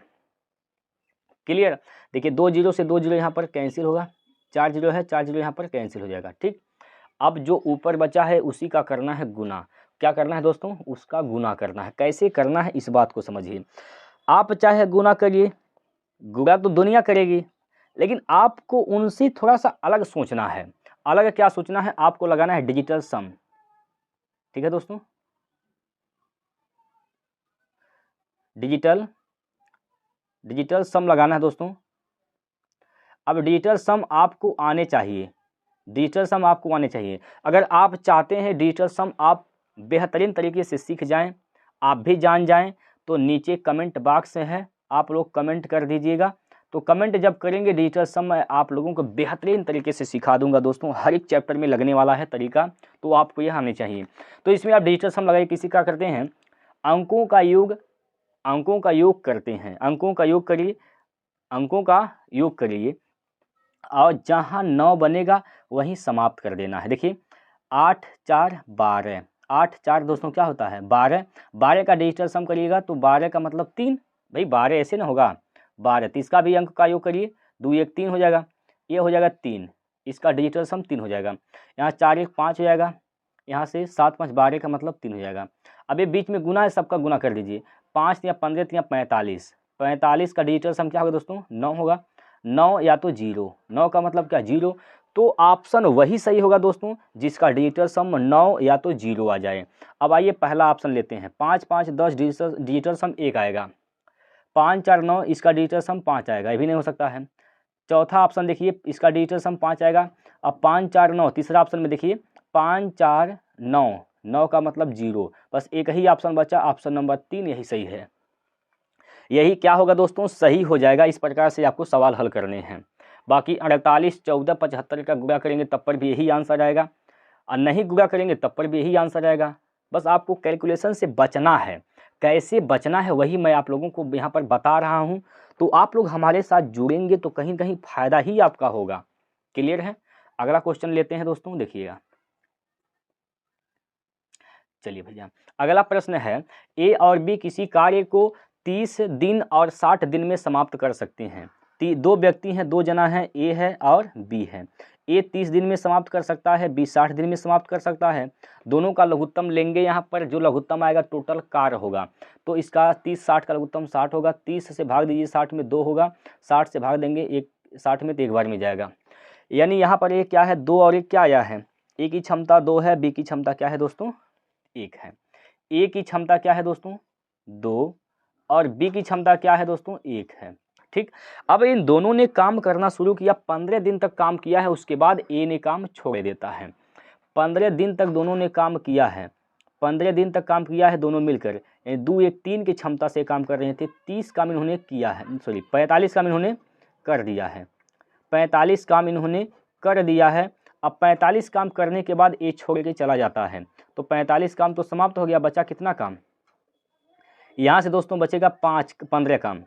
क्लियर? देखिए 2 जीरो से 2 जीरो यहाँ पर कैंसिल होगा, 4 जीरो है, 4 जीरो यहाँ पर कैंसिल हो जाएगा। ठीक, अब जो ऊपर बचा है उसी का करना है गुना। क्या करना है दोस्तों? उसका गुना करना है। कैसे करना है इस बात को समझिए। आप चाहे गुना करिए, गुना तो दुनिया करेगी, लेकिन आपको उनसे थोड़ा सा अलग सोचना है। अलग क्या सोचना है? आपको लगाना है डिजिटल सम। ठीक है दोस्तों, डिजिटल सम लगाना है दोस्तों। अब डिजिटल सम आपको आने चाहिए, डिजिटल सम आपको आने चाहिए। अगर आप चाहते हैं डिजिटल सम आप बेहतरीन तरीके से सीख जाएं, आप भी जान जाएं, तो नीचे कमेंट बॉक्स है, आप लोग कमेंट कर दीजिएगा। तो कमेंट जब करेंगे डिजिटल सम मैं आप लोगों को बेहतरीन तरीके से सिखा दूंगा दोस्तों। हर एक चैप्टर में लगने वाला है तरीका, तो आपको यह आने चाहिए। तो इसमें आप डिजिटल सम लगाइए। किसी का करते हैं? अंकों का योग करते हैं। अंकों का योग करिए, अंकों का योग करिए और जहाँ 9 बनेगा वहीं समाप्त कर देना है। देखिए 8 4 12, 8 4 दोस्तों क्या होता है? 12। 12 का डिजिटल सम करिएगा तो 12 का मतलब 3। भाई 12 ऐसे ना होगा, 12। तो इसका भी अंक का योग करिए, 2 1 3 हो जाएगा, ये हो जाएगा 3। इसका डिजिटल सम 3 हो जाएगा। यहाँ 4 1 5 हो जाएगा, यहाँ से 7 5 12 का मतलब 3 हो जाएगा। अब ये बीच में गुना है, सबका गुना कर दीजिए। 5 या 15 या 45, 45 का डिजिटल सम क्या होगा दोस्तों? 9 होगा। 9 या तो 0, 9 का मतलब क्या? 0। तो ऑप्शन वही सही होगा दोस्तों जिसका डिजिटल सम 9 या तो 0 आ जाए। अब आइए पहला ऑप्शन लेते हैं। 5 5 10 डिजिटल सम 1 आएगा। 5 4 9 इसका डिजिटल सम 5 आएगा, ये भी नहीं हो सकता है। चौथा ऑप्शन देखिए, इसका डिजिटल सम 5 आएगा। अब 5 4 9 तीसरा ऑप्शन में देखिए 5 4 9, 9 का मतलब 0। बस एक ही ऑप्शन बचा, ऑप्शन नंबर 3, यही सही है। यही क्या होगा दोस्तों? सही हो जाएगा। इस प्रकार से आपको सवाल हल करने हैं। बाकी 48 14 75 का गुणा करेंगे तब पर भी यही आंसर आएगा, और नहीं गुणा करेंगे तब पर भी यही आंसर आएगा। बस आपको कैलकुलेशन से बचना है। कैसे बचना है वही मैं आप लोगों को यहाँ पर बता रहा हूँ। तो आप लोग हमारे साथ जुड़ेंगे तो कहीं कहीं फायदा ही आपका होगा। क्लियर है? अगला क्वेश्चन लेते हैं दोस्तों, देखिएगा। चलिए भैया, अगला प्रश्न है, ए और बी किसी कार्य को 30 दिन और 60 दिन में समाप्त कर सकते हैं। 2 व्यक्ति हैं, 2 जना हैं, ए है और बी है। ए 30 दिन में समाप्त कर सकता है, बी 60 दिन में समाप्त कर सकता है। दोनों का लघुत्तम लेंगे, यहाँ पर जो लघुत्तम आएगा टोटल कार्य होगा। तो इसका 30 60 का लघुत्तम 60 होगा। 30 से भाग दीजिए, 60 में 2 होगा। 60 से भाग देंगे 1, 60 में तो एक बार में जाएगा। यानी यहाँ पर एक क्या है? 2 और 1 क्या आया है? ए की क्षमता 2 है, बी की क्षमता क्या है दोस्तों? 1 है। ए की क्षमता क्या है दोस्तों? 2, और बी की क्षमता क्या है दोस्तों? 1 है। ठीक, अब इन दोनों ने काम करना शुरू किया, 15 दिन तक काम किया है, उसके बाद ए ने काम छोड़ देता है। 15 दिन तक दोनों ने काम किया है, 15 दिन तक काम किया है दोनों मिलकर, 2 1 3 की क्षमता से काम कर रहे थे। 30 काम इन्होंने किया है, सॉरी 45 काम इन्होंने कर दिया है। 45 काम इन्होंने कर दिया है। अब 45 काम करने के बाद ए छोड़ के चला जाता है, तो 45 काम तो समाप्त हो गया। बचा कितना काम? यहाँ से दोस्तों बचेगा 15 काम।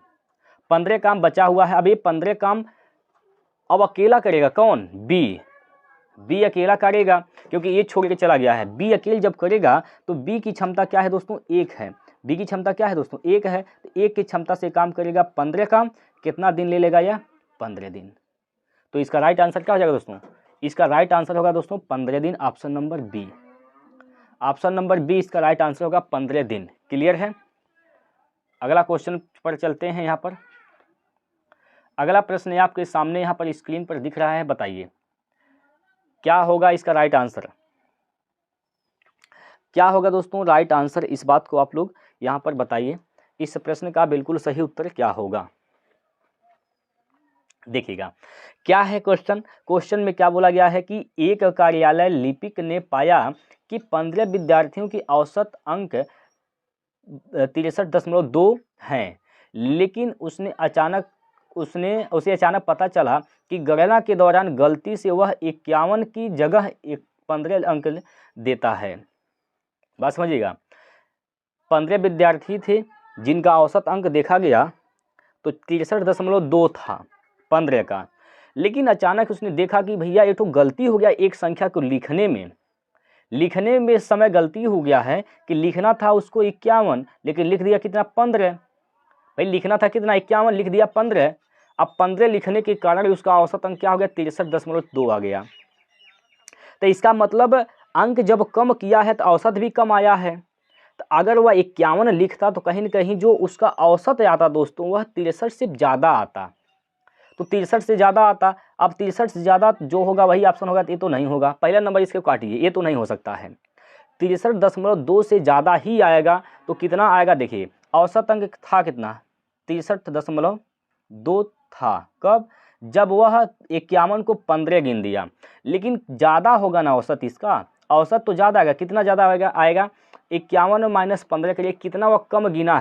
15 काम बचा हुआ है। अब ये 15 काम अब अकेला करेगा कौन? बी अकेला करेगा, क्योंकि ये छोड़ के चला गया है। बी अकेले जब करेगा तो बी की क्षमता क्या है दोस्तों? 1 है। बी की क्षमता क्या है दोस्तों? 1 है। तो 1 की क्षमता से काम करेगा 15 काम। कितना दिन ले लेगा यह? 15 दिन। तो इसका राइट आंसर क्या हो जाएगा दोस्तों? इसका राइट आंसर होगा दोस्तों 15 दिन, option number B. Option number B इसका राइट आंसर होगा 15 दिन। क्लियर है? अगला क्वेश्चन पर चलते हैं। यहाँ पर अगला प्रश्न आपके सामने यहाँ पर स्क्रीन पर दिख रहा है, बताइए क्या होगा इसका राइट आंसर। क्या होगा दोस्तों राइट आंसर? इस बात को आप लोग यहाँ पर बताइए, इस प्रश्न का बिल्कुल सही उत्तर क्या होगा। देखिएगा क्या है क्वेश्चन। क्वेश्चन में क्या बोला गया है कि एक कार्यालय लिपिक ने पाया कि 15 विद्यार्थियों की औसत अंक 63.2 हैं, लेकिन उसे अचानक पता चला कि गणना के दौरान गलती से वह 51 की जगह 15 अंक देता है। बात समझिएगा, 15 विद्यार्थी थे जिनका औसत अंक देखा गया तो 63.2 था 15 का, लेकिन अचानक उसने देखा कि भैया ये तो गलती हो गया, एक संख्या को लिखने में समय गलती हो गया है कि लिखना था उसको 51, लेकिन लिख दिया कितना 15। भाई लिखना था कितना 51, लिख दिया 15। अब 15 लिखने के कारण उसका औसत अंक क्या हो गया 63.2 आ गया। तो इसका मतलब अंक जब कम किया है तो औसत भी कम आया है। तो अगर वह 51 लिखता तो कहीं न कहीं जो उसका औसत आता दोस्तों वह 63 से ज़्यादा आता, तो 63 से ज़्यादा आता। अब 63 से ज़्यादा जो होगा वही ऑप्शन होगा, तो ये तो नहीं होगा। पहला नंबर इसके काटिए, ये तो नहीं हो सकता है। 63.2 से ज़्यादा ही आएगा तो कितना आएगा देखिए, औसत अंक था कितना 63.2 था। कब? जब वह 51 को 15 गिन दिया, लेकिन ज़्यादा होगा ना औसत, इसका औसत तो ज़्यादा आएगा। कितना ज़्यादा आएगा 51 माइनस 15 के लिए कितना वह कम गिना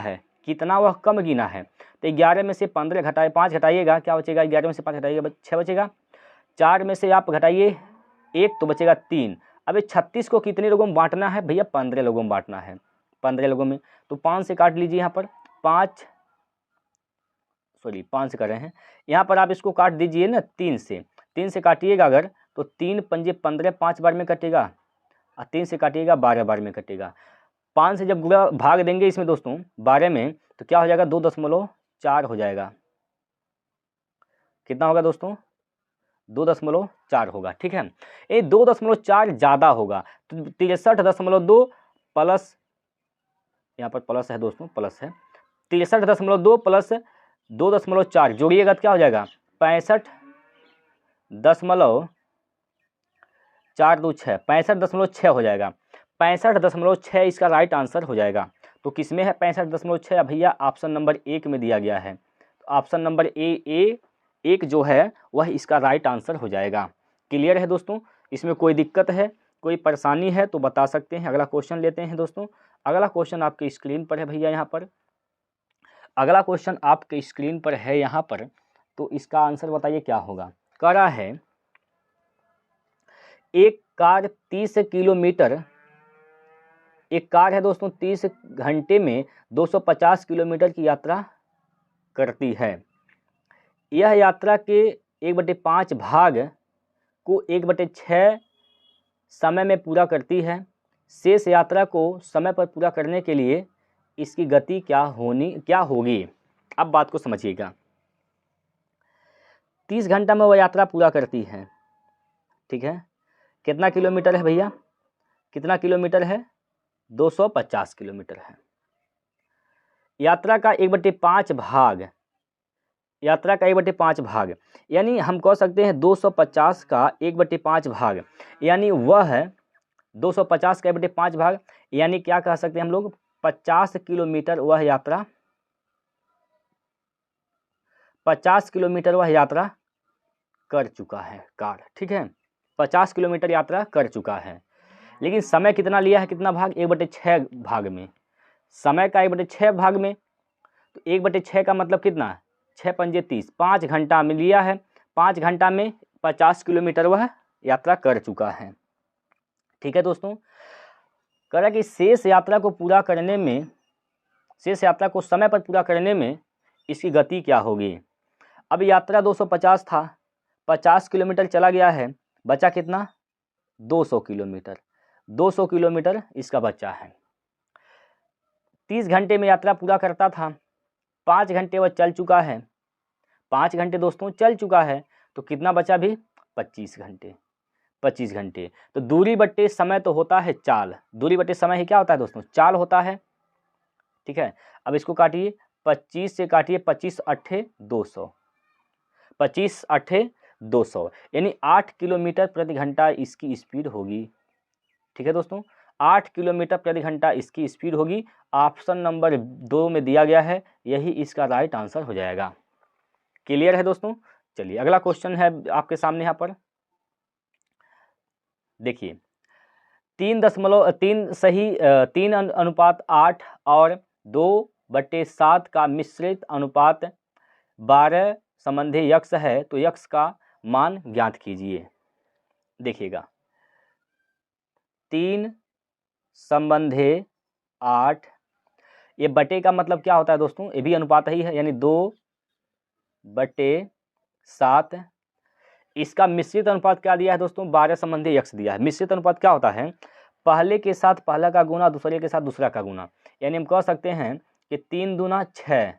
है, तो 11 में से 15 घटाए 5 घटाइएगा, क्या बचेगा 11 में से 5 घटाइएगा 6 बचेगा। 4 में से आप घटाइए 1 तो बचेगा 3। अब 36 को कितने लोगों में बांटना है भैया? 15 लोगों में बांटना है, 15 लोगों में। तो 5 से काट लीजिए, यहाँ पर 5 से कर रहे हैं, यहाँ पर आप इसको काट दीजिए ना 3 से काटिएगा अगर तो 3 पंजे 15 5 बार में कटेगा, और 3 से काटिएगा 12 बार में कटेगा। 5 से जब गुणा भाग देंगे इसमें दोस्तों 12 में तो क्या हो जाएगा 2.4 हो जाएगा। कितना होगा दोस्तों? 2.4 होगा। ठीक है, ये 2.4 ज़्यादा होगा तो 63.2 प्लस, यहाँ पर प्लस है दोस्तों, प्लस है 63.2 प्लस 2.4 जोड़िएगा तो क्या हो जाएगा 65.426 हो जाएगा। 65.6 इसका राइट आंसर हो जाएगा। तो किस में है 65.6 भैया? ऑप्शन नंबर 1 में दिया गया है। तो ऑप्शन नंबर एक जो है वह इसका राइट आंसर हो जाएगा। क्लियर है दोस्तों? इसमें कोई दिक्कत है, कोई परेशानी है तो बता सकते हैं। अगला क्वेश्चन लेते हैं दोस्तों। अगला क्वेश्चन आपके स्क्रीन पर है भैया, यहाँ पर अगला क्वेश्चन आपके स्क्रीन पर है यहाँ पर। तो इसका आंसर बताइए क्या होगा। कह रहा है एक कार है दोस्तों 30 घंटे में 250 किलोमीटर की यात्रा करती है। यह यात्रा के 1/5 भाग को 1/6 समय में पूरा करती है। शेष यात्रा को समय पर पूरा करने के लिए इसकी गति क्या होगी। अब बात को समझिएगा। 30 घंटा में वह यात्रा पूरा करती है, ठीक है। कितना किलोमीटर है भैया? कितना किलोमीटर है? 250 किलोमीटर है। यात्रा का 1/5 भाग, यानी हम कह सकते हैं 250 का 1/5 भाग, यानी वह 250 का 1/5 भाग, यानी क्या कह सकते हैं हम लोग 50 किलोमीटर वह यात्रा 50 किलोमीटर वह यात्रा कर चुका है कार, ठीक है। 50 किलोमीटर यात्रा कर चुका है, लेकिन समय कितना लिया है? कितना भाग? 1/6 भाग में। समय का 1/6 भाग में, तो 1/6 का मतलब कितना? 6 पंजे 30, 5 घंटा में लिया है। 5 घंटा में 50 किलोमीटर वह यात्रा कर चुका है, ठीक है दोस्तों। कह रहा कि शेष यात्रा को समय पर पूरा करने में इसकी गति क्या होगी। अब यात्रा 250 था, 50 किलोमीटर चला गया है, बचा कितना? 200 किलोमीटर। 200 किलोमीटर इसका बचा है। 30 घंटे में यात्रा पूरा करता था, 5 घंटे वह चल चुका है। 5 घंटे दोस्तों चल चुका है, तो कितना बचा भी? 25 घंटे। 25 घंटे, तो दूरी बट्टे समय तो होता है चाल। दूरी बट्टे समय ही क्या होता है दोस्तों? चाल होता है, ठीक है। अब इसको काटिए, 25 से काटिए, 25 अट्ठे 200, 25 अट्ठे 200, यानी 8 किलोमीटर प्रति घंटा इसकी स्पीड होगी, ठीक है दोस्तों। 8 किलोमीटर प्रति घंटा इसकी स्पीड होगी। ऑप्शन नंबर 2 में दिया गया है, यही इसका राइट आंसर हो जाएगा। क्लियर है दोस्तों? चलिए अगला क्वेश्चन है आपके सामने यहाँ पर, देखिए 3:8 और 2/7 का मिश्रित अनुपात 12 संबंधी यक्ष है, तो यक्ष का मान ज्ञात कीजिए। देखिएगा 3/8, ये बटे का मतलब क्या होता है दोस्तों, ये भी अनुपात ही है, यानी 2/7। इसका मिश्रित अनुपात क्या दिया है दोस्तों, 12 संबंधी यक्ष दिया है। मिश्रित अनुपात क्या होता है, पहले के साथ पहला का गुना, दूसरे के साथ दूसरा का गुना, यानी हम कह सकते हैं कि 3 दूना 6,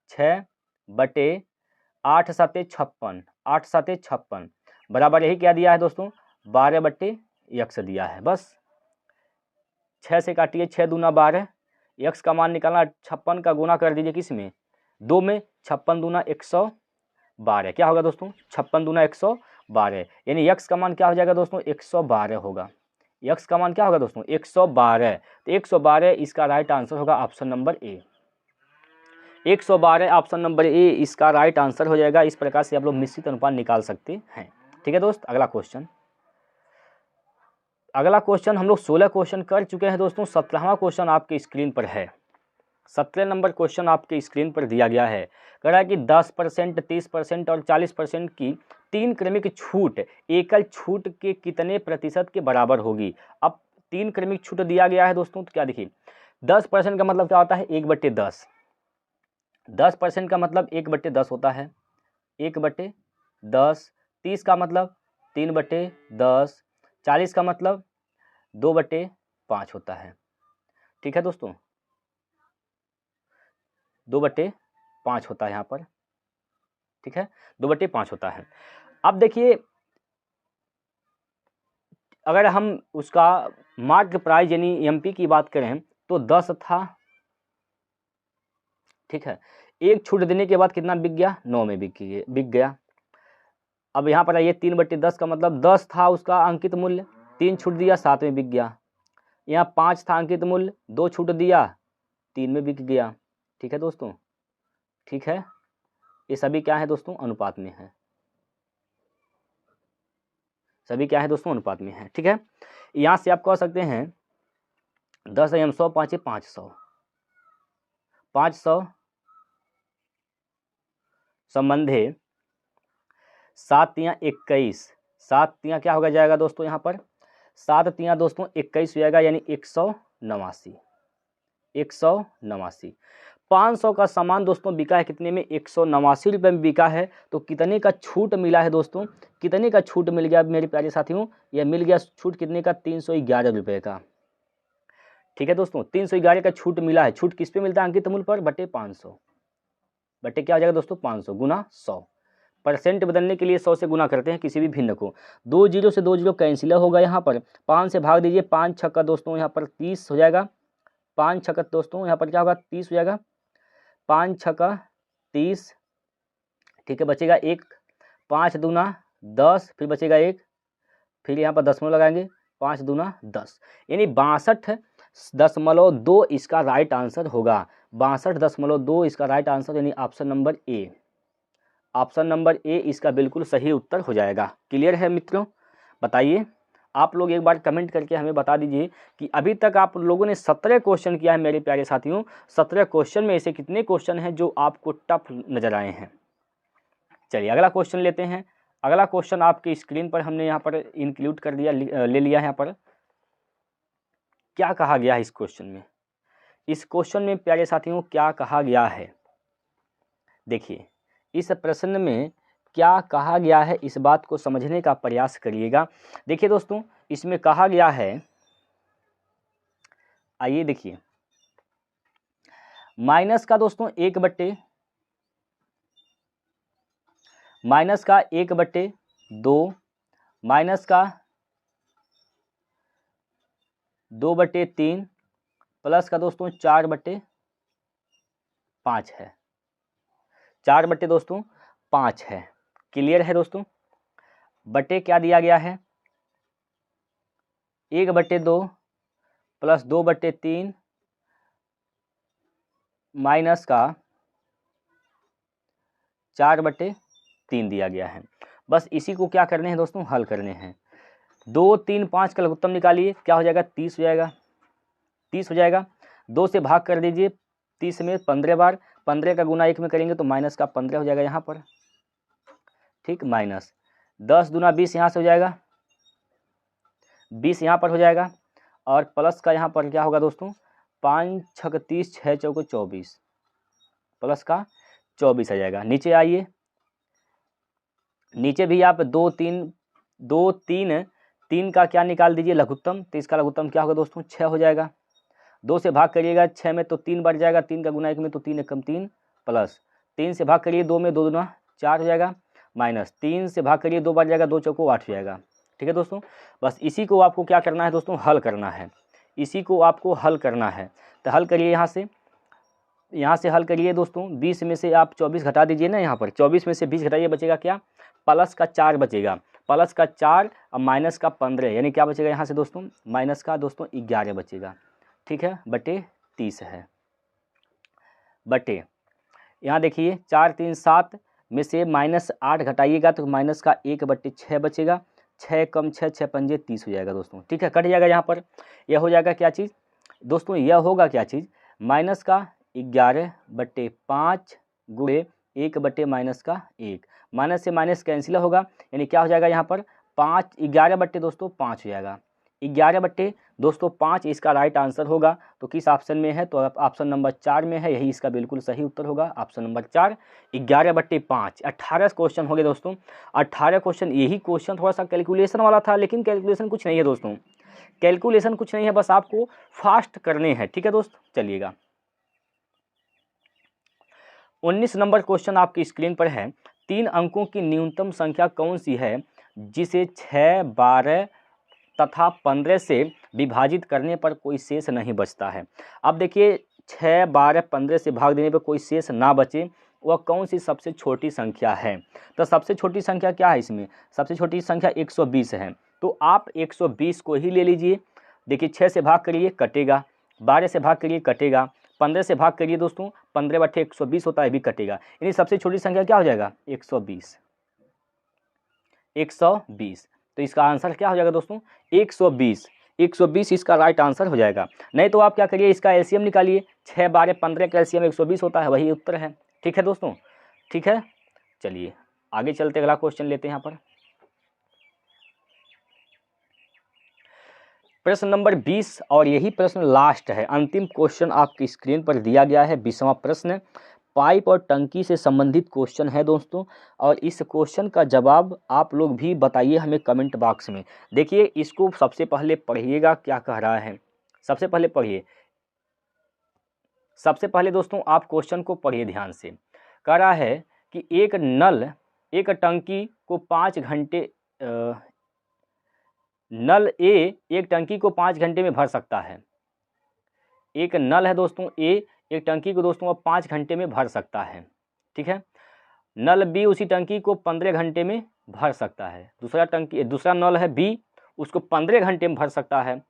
6/8 7 56, 8 7 56 बराबर यही क्या दिया है दोस्तों, 12/यक्ष दिया है। बस 6 से काटिए, 6 दूना 12, यक्ष का मान निकालना, 56 का गुना कर दीजिए किस में, 2 में, 56 दूना 112, क्या होगा दोस्तों, 56 दूना 112, यानी यक्ष का मान क्या हो जाएगा दोस्तों, 112 होगा। यक्ष का मान क्या होगा दोस्तों, 112। तो 112 इसका राइट आंसर होगा option number A. 112 option number A इसका राइट आंसर हो जाएगा। इस प्रकार से आप लोग मिश्रित अनुपात निकाल सकते हैं। ठीक है दोस्त, अगला क्वेश्चन हम लोग 16 क्वेश्चन कर चुके हैं दोस्तों। 17वां क्वेश्चन आपके स्क्रीन पर है। 17 नंबर क्वेश्चन आपके स्क्रीन पर दिया गया है। कह रहा है कि 10%, 30% और 40% की 3 क्रमिक छूट एकल छूट के कितने प्रतिशत के बराबर होगी। अब 3 क्रमिक छूट दिया गया है दोस्तों, तो क्या देखिए 10% का मतलब क्या होता है, 1/10। 10% का मतलब 1/10 होता है, 1/10। 30 का मतलब 3/10। 40 का मतलब 2/5 होता है। ठीक है दोस्तों, 2/5 होता है यहाँ पर। ठीक है, 2/5 होता है। अब देखिए अगर हम उसका मार्क प्राइस यानी एमपी की बात करें तो 10 था। ठीक है, एक छूट देने के बाद कितना बिक गया, 9 में बिक गया। अब यहाँ पर आइए 3/10 का मतलब 10 था उसका अंकित मूल्य, 3 छूट दिया 7 में बिक गया। यहाँ 5 था अंकित मूल्य, 2 छूट दिया 3 में बिक गया। ठीक है दोस्तों, ठीक है, ये सभी क्या है दोस्तों, अनुपात में है। सभी क्या है दोस्तों, अनुपात में है। ठीक है, यहाँ से आप कह सकते हैं 10 एम 100 5 500, 500 संबंधे 7 तियाँ 21, 7 तियाँ क्या होगा जाएगा दोस्तों, यहाँ पर 7 तियाँ दोस्तों 21 हो जाएगा, यानी 189। 189 500 का सामान दोस्तों बिका है कितने में, 189 रुपये में बिका है। तो कितने का छूट मिला है दोस्तों, कितने का छूट मिल गया मेरे प्यारे साथियों, यह मिल गया छूट कितने का, 311 रुपये का। ठीक है दोस्तों, 311 का छूट मिला है। छूट किस पे मिलता है, अंकित मूल्य पर बटे 500, बटे क्या हो जाएगा दोस्तों, 500 गुना 100। परसेंट बदलने के लिए 100 से गुना करते हैं किसी भी भिन्न को। 2 जीरो से 2 जीरो कैंसिल होगा यहाँ पर, 5 से भाग दीजिए, 5 छक्का दोस्तों यहाँ पर 30 हो जाएगा। 5 छक्का दोस्तों यहाँ पर क्या होगा, 30 हो जाएगा। 5 छक्का 30। ठीक है, बचेगा 1, 5 दूना 10, फिर बचेगा 1, फिर यहाँ पर दशमलव लगाएंगे, 5 दूना 10, यानी 62.2 इसका राइट आंसर होगा। 62.2 इसका राइट आंसर, यानी option number A. Option number A इसका बिल्कुल सही उत्तर हो जाएगा। क्लियर है मित्रों? बताइए आप लोग एक बार कमेंट करके हमें बता दीजिए कि अभी तक आप लोगों ने 17 क्वेश्चन किया है मेरे प्यारे साथियों। 17 क्वेश्चन में ऐसे कितने क्वेश्चन हैं जो आपको टफ नजर आए हैं। चलिए अगला क्वेश्चन लेते हैं। अगला क्वेश्चन आपके स्क्रीन पर हमने यहाँ पर इंक्लूड कर दिया, ले लिया है। यहाँ पर क्या कहा गया है इस क्वेश्चन में, इस क्वेश्चन में प्यारे साथियों क्या कहा गया है, देखिए इस प्रश्न में क्या कहा गया है, इस बात को समझने का प्रयास करिएगा। देखिए दोस्तों, इसमें कहा गया है, आइए देखिए, माइनस का दोस्तों 1/2, माइनस का 1/2, माइनस का 2/3, प्लस का दोस्तों 4/5 है। 4 दोस्तों 5 है। क्लियर है दोस्तों? बटे क्या दिया गया है, 1/2 प्लस 2/3 माइनस का 4/3 दिया गया है। बस इसी को क्या करने हैं दोस्तों, हल करने हैं। 2, 3, 5 का लघुत्तम निकालिए, क्या हो जाएगा, 30 हो जाएगा, 30 हो जाएगा। 2 से भाग कर दीजिए, 30 में 15 बार, 15 का गुना 1 में करेंगे तो माइनस का 15 हो जाएगा यहाँ पर, ठीक, माइनस 10 दूना 20 यहाँ से हो जाएगा, 20 यहाँ पर हो जाएगा, और प्लस का यहाँ पर क्या होगा दोस्तों, 5 छक 30, 6 चौको 24, प्लस का 24 आ जाएगा। नीचे आइए, नीचे भी आप 2, 3 का क्या निकाल दीजिए, लघुत्तम, तो इसका लघुत्तम क्या होगा दोस्तों, 6 हो जाएगा। 2 से भाग करिएगा, 6 में तो 3 बढ़ जाएगा, 3 का गुना 1 में तो 3 एकम 3, प्लस 3 से भाग करिए 2 में, 2 दूना 4 हो जाएगा, माइनस 3 से भाग करिए 2 बढ़ जाएगा, 2 चौको 8 हो जाएगा। ठीक है दोस्तों, बस इसी को आपको क्या करना है दोस्तों, हल करना है, इसी को आपको हल करना है। तो हल करिए, यहाँ से हल करिए दोस्तों। 20 में से आप 24 घटा दीजिए ना, यहाँ पर 24 में से 20 घटाइए, बचेगा क्या, प्लस का 4 बचेगा, प्लस का 4 और माइनस का 15, यानी क्या बचेगा यहाँ से दोस्तों, माइनस का दोस्तों 11 बचेगा। ठीक है, बटे 30 है, बटे यहाँ देखिए 4, 3, 7 में से -8 घटाइएगा तो माइनस का 1/6 बचेगा, 6 कम 6, 6 पंजे 30 हो जाएगा दोस्तों। ठीक है, कट जाएगा यहाँ पर, यह हो जाएगा क्या चीज़ दोस्तों, यह होगा क्या चीज़, माइनस का 11/5 गुणे 1/-1, माइनस से माइनस कैंसिल होगा, यानी क्या हो जाएगा यहाँ पर 5, 11/5 हो जाएगा, 11/5 इसका राइट आंसर होगा। तो किस ऑप्शन में है, तो ऑप्शन नंबर 4 में है, यही इसका बिल्कुल सही उत्तर होगा, ऑप्शन नंबर 4, 11/5। 18 क्वेश्चन हो गए दोस्तों, 18 क्वेश्चन। यही क्वेश्चन थोड़ा सा कैलकुलेशन वाला था, लेकिन कैलकुलेशन कुछ नहीं है दोस्तों, कैलकुलेशन कुछ नहीं है, बस आपको फास्ट करने हैं। ठीक है दोस्त, चलिएगा 19 नंबर क्वेश्चन आपकी स्क्रीन पर है। 3 अंकों की न्यूनतम संख्या कौन सी है जिसे 6, 12 तथा 15 से विभाजित करने पर कोई शेष नहीं बचता है। अब देखिए 6, 12, 15 से भाग देने पर कोई शेष ना बचे, वह कौन सी सबसे छोटी संख्या है। तो सबसे छोटी संख्या क्या है इसमें, सबसे छोटी संख्या 120 है, तो आप 120 को ही ले लीजिए। देखिए 6 से भाग करिए कटेगा, 12 से भाग करिए कटेगा, 15 से भाग करिए दोस्तों, 15/120 होता है, भी कटेगा, यानी सबसे छोटी संख्या क्या हो जाएगा, 120। 120, तो इसका आंसर क्या हो जाएगा दोस्तों, 120। 120 इसका राइट आंसर हो जाएगा। नहीं तो आप क्या करिए, इसका एलसीएम निकालिए, 6, 12, 15 का एलसीएम 120 होता है, वही उत्तर है। ठीक है दोस्तों, ठीक है, चलिए आगे चलते, अगला क्वेश्चन लेते हैं। यहाँ पर प्रश्न नंबर 20 और यही प्रश्न लास्ट है, अंतिम क्वेश्चन आपकी स्क्रीन पर दिया गया है। 20वां प्रश्न पाइप और टंकी से संबंधित क्वेश्चन है दोस्तों, और इस क्वेश्चन का जवाब आप लोग भी बताइए हमें कमेंट बॉक्स में। देखिए इसको सबसे पहले पढ़िएगा, क्या कह रहा है, सबसे पहले पढ़िए, सबसे पहले दोस्तों आप क्वेश्चन को पढ़िए ध्यान से। कह रहा है कि एक टंकी को 5 घंटे नल ए एक टंकी को 5 घंटे में भर सकता है। एक नल है दोस्तों ए, एक टंकी को दोस्तों 5 घंटे में भर सकता है। ठीक है, नल बी उसी टंकी को 15 घंटे में भर सकता है। दूसरा नल है बी, उसको 15 घंटे में भर सकता है,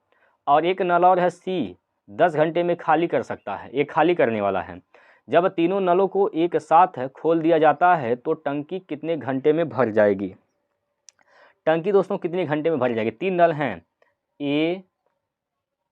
और एक नल और है सी, 10 घंटे में खाली कर सकता है, ये खाली करने वाला है। जब तीनों नलों को एक साथ खोल दिया जाता है तो टंकी कितने घंटे में भर जाएगी। टंकी दोस्तों कितने घंटे में भर जाएगी, 3 नल हैं ए,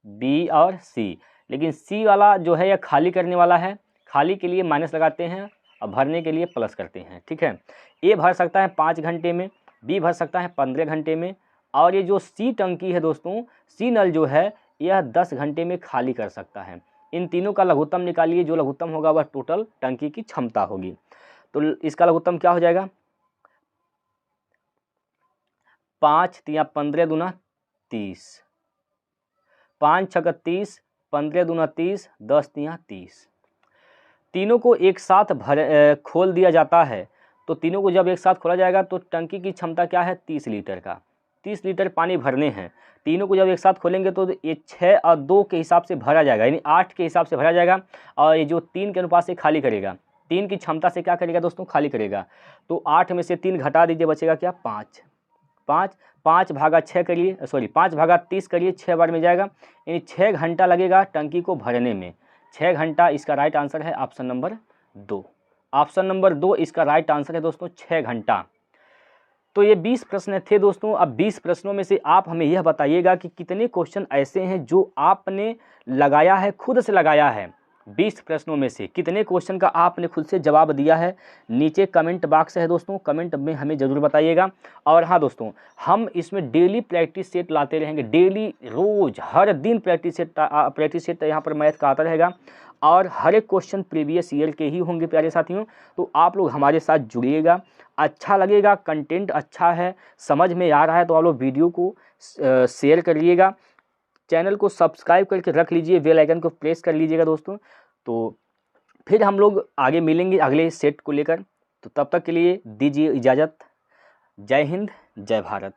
बी और सी, लेकिन सी वाला जो है यह खाली करने वाला है, खाली के लिए माइनस लगाते हैं और भरने के लिए प्लस करते हैं। ठीक है, ए भर सकता है 5 घंटे में, बी भर सकता है 15 घंटे में, और ये जो सी टंकी है दोस्तों, सी नल जो है यह 10 घंटे में खाली कर सकता है। इन तीनों का लघुत्तम निकालिए, जो लघुत्तम होगा वह टोटल टंकी की क्षमता होगी। तो इसका लघुत्तम क्या हो जाएगा, 5 तिया 15 दूना 30, 5 छक 30, 15 दूना 30, 10 तिया 30। तीनों को एक साथ खोल दिया जाता है, तो तीनों को जब एक साथ खोला जाएगा तो टंकी की क्षमता क्या है, 30 लीटर का, 30 लीटर पानी भरने हैं। तीनों को जब एक साथ खोलेंगे तो ये 6 और 2 के हिसाब से भरा जाएगा, यानी 8 के हिसाब से भरा जाएगा, और ये जो 3 के अनुपात से खाली करेगा, 3 की क्षमता से क्या करेगा दोस्तों, खाली करेगा। तो 8 में से 3 घटा दीजिए, बचेगा क्या, 5। 5/6 करिए, सॉरी 5/30 करिए, 6 बार में जाएगा, यानी 6 घंटा लगेगा टंकी को भरने में। 6 घंटा इसका राइट आंसर है ऑप्शन नंबर 2। ऑप्शन नंबर 2 इसका राइट आंसर है दोस्तों, 6 घंटा। तो ये 20 प्रश्न थे दोस्तों। अब 20 प्रश्नों में से आप हमें यह बताइएगा कि कितने क्वेश्चन ऐसे हैं जो आपने लगाया है, खुद से लगाया है। 20 प्रश्नों में से कितने क्वेश्चन का आपने खुद से जवाब दिया है, नीचे कमेंट बॉक्स है दोस्तों, कमेंट में हमें ज़रूर बताइएगा। और हाँ दोस्तों, हम इसमें डेली प्रैक्टिस सेट लाते रहेंगे, डेली रोज़ हर दिन प्रैक्टिस सेट यहाँ पर मैथ का आता रहेगा, और हर एक क्वेश्चन प्रीवियस ईयर के ही होंगे प्यारे साथियों। तो आप लोग हमारे साथ जुड़िएगा, अच्छा लगेगा, कंटेंट अच्छा है, समझ में आ रहा है तो आप लोग वीडियो को शेयर करिएगा, चैनल को सब्सक्राइब करके रख लीजिए, बेल आइकन को प्रेस कर लीजिएगा दोस्तों। तो फिर हम लोग आगे मिलेंगे अगले सेट को लेकर। तो तब तक के लिए दीजिए इजाज़त। जय हिंद, जय भारत।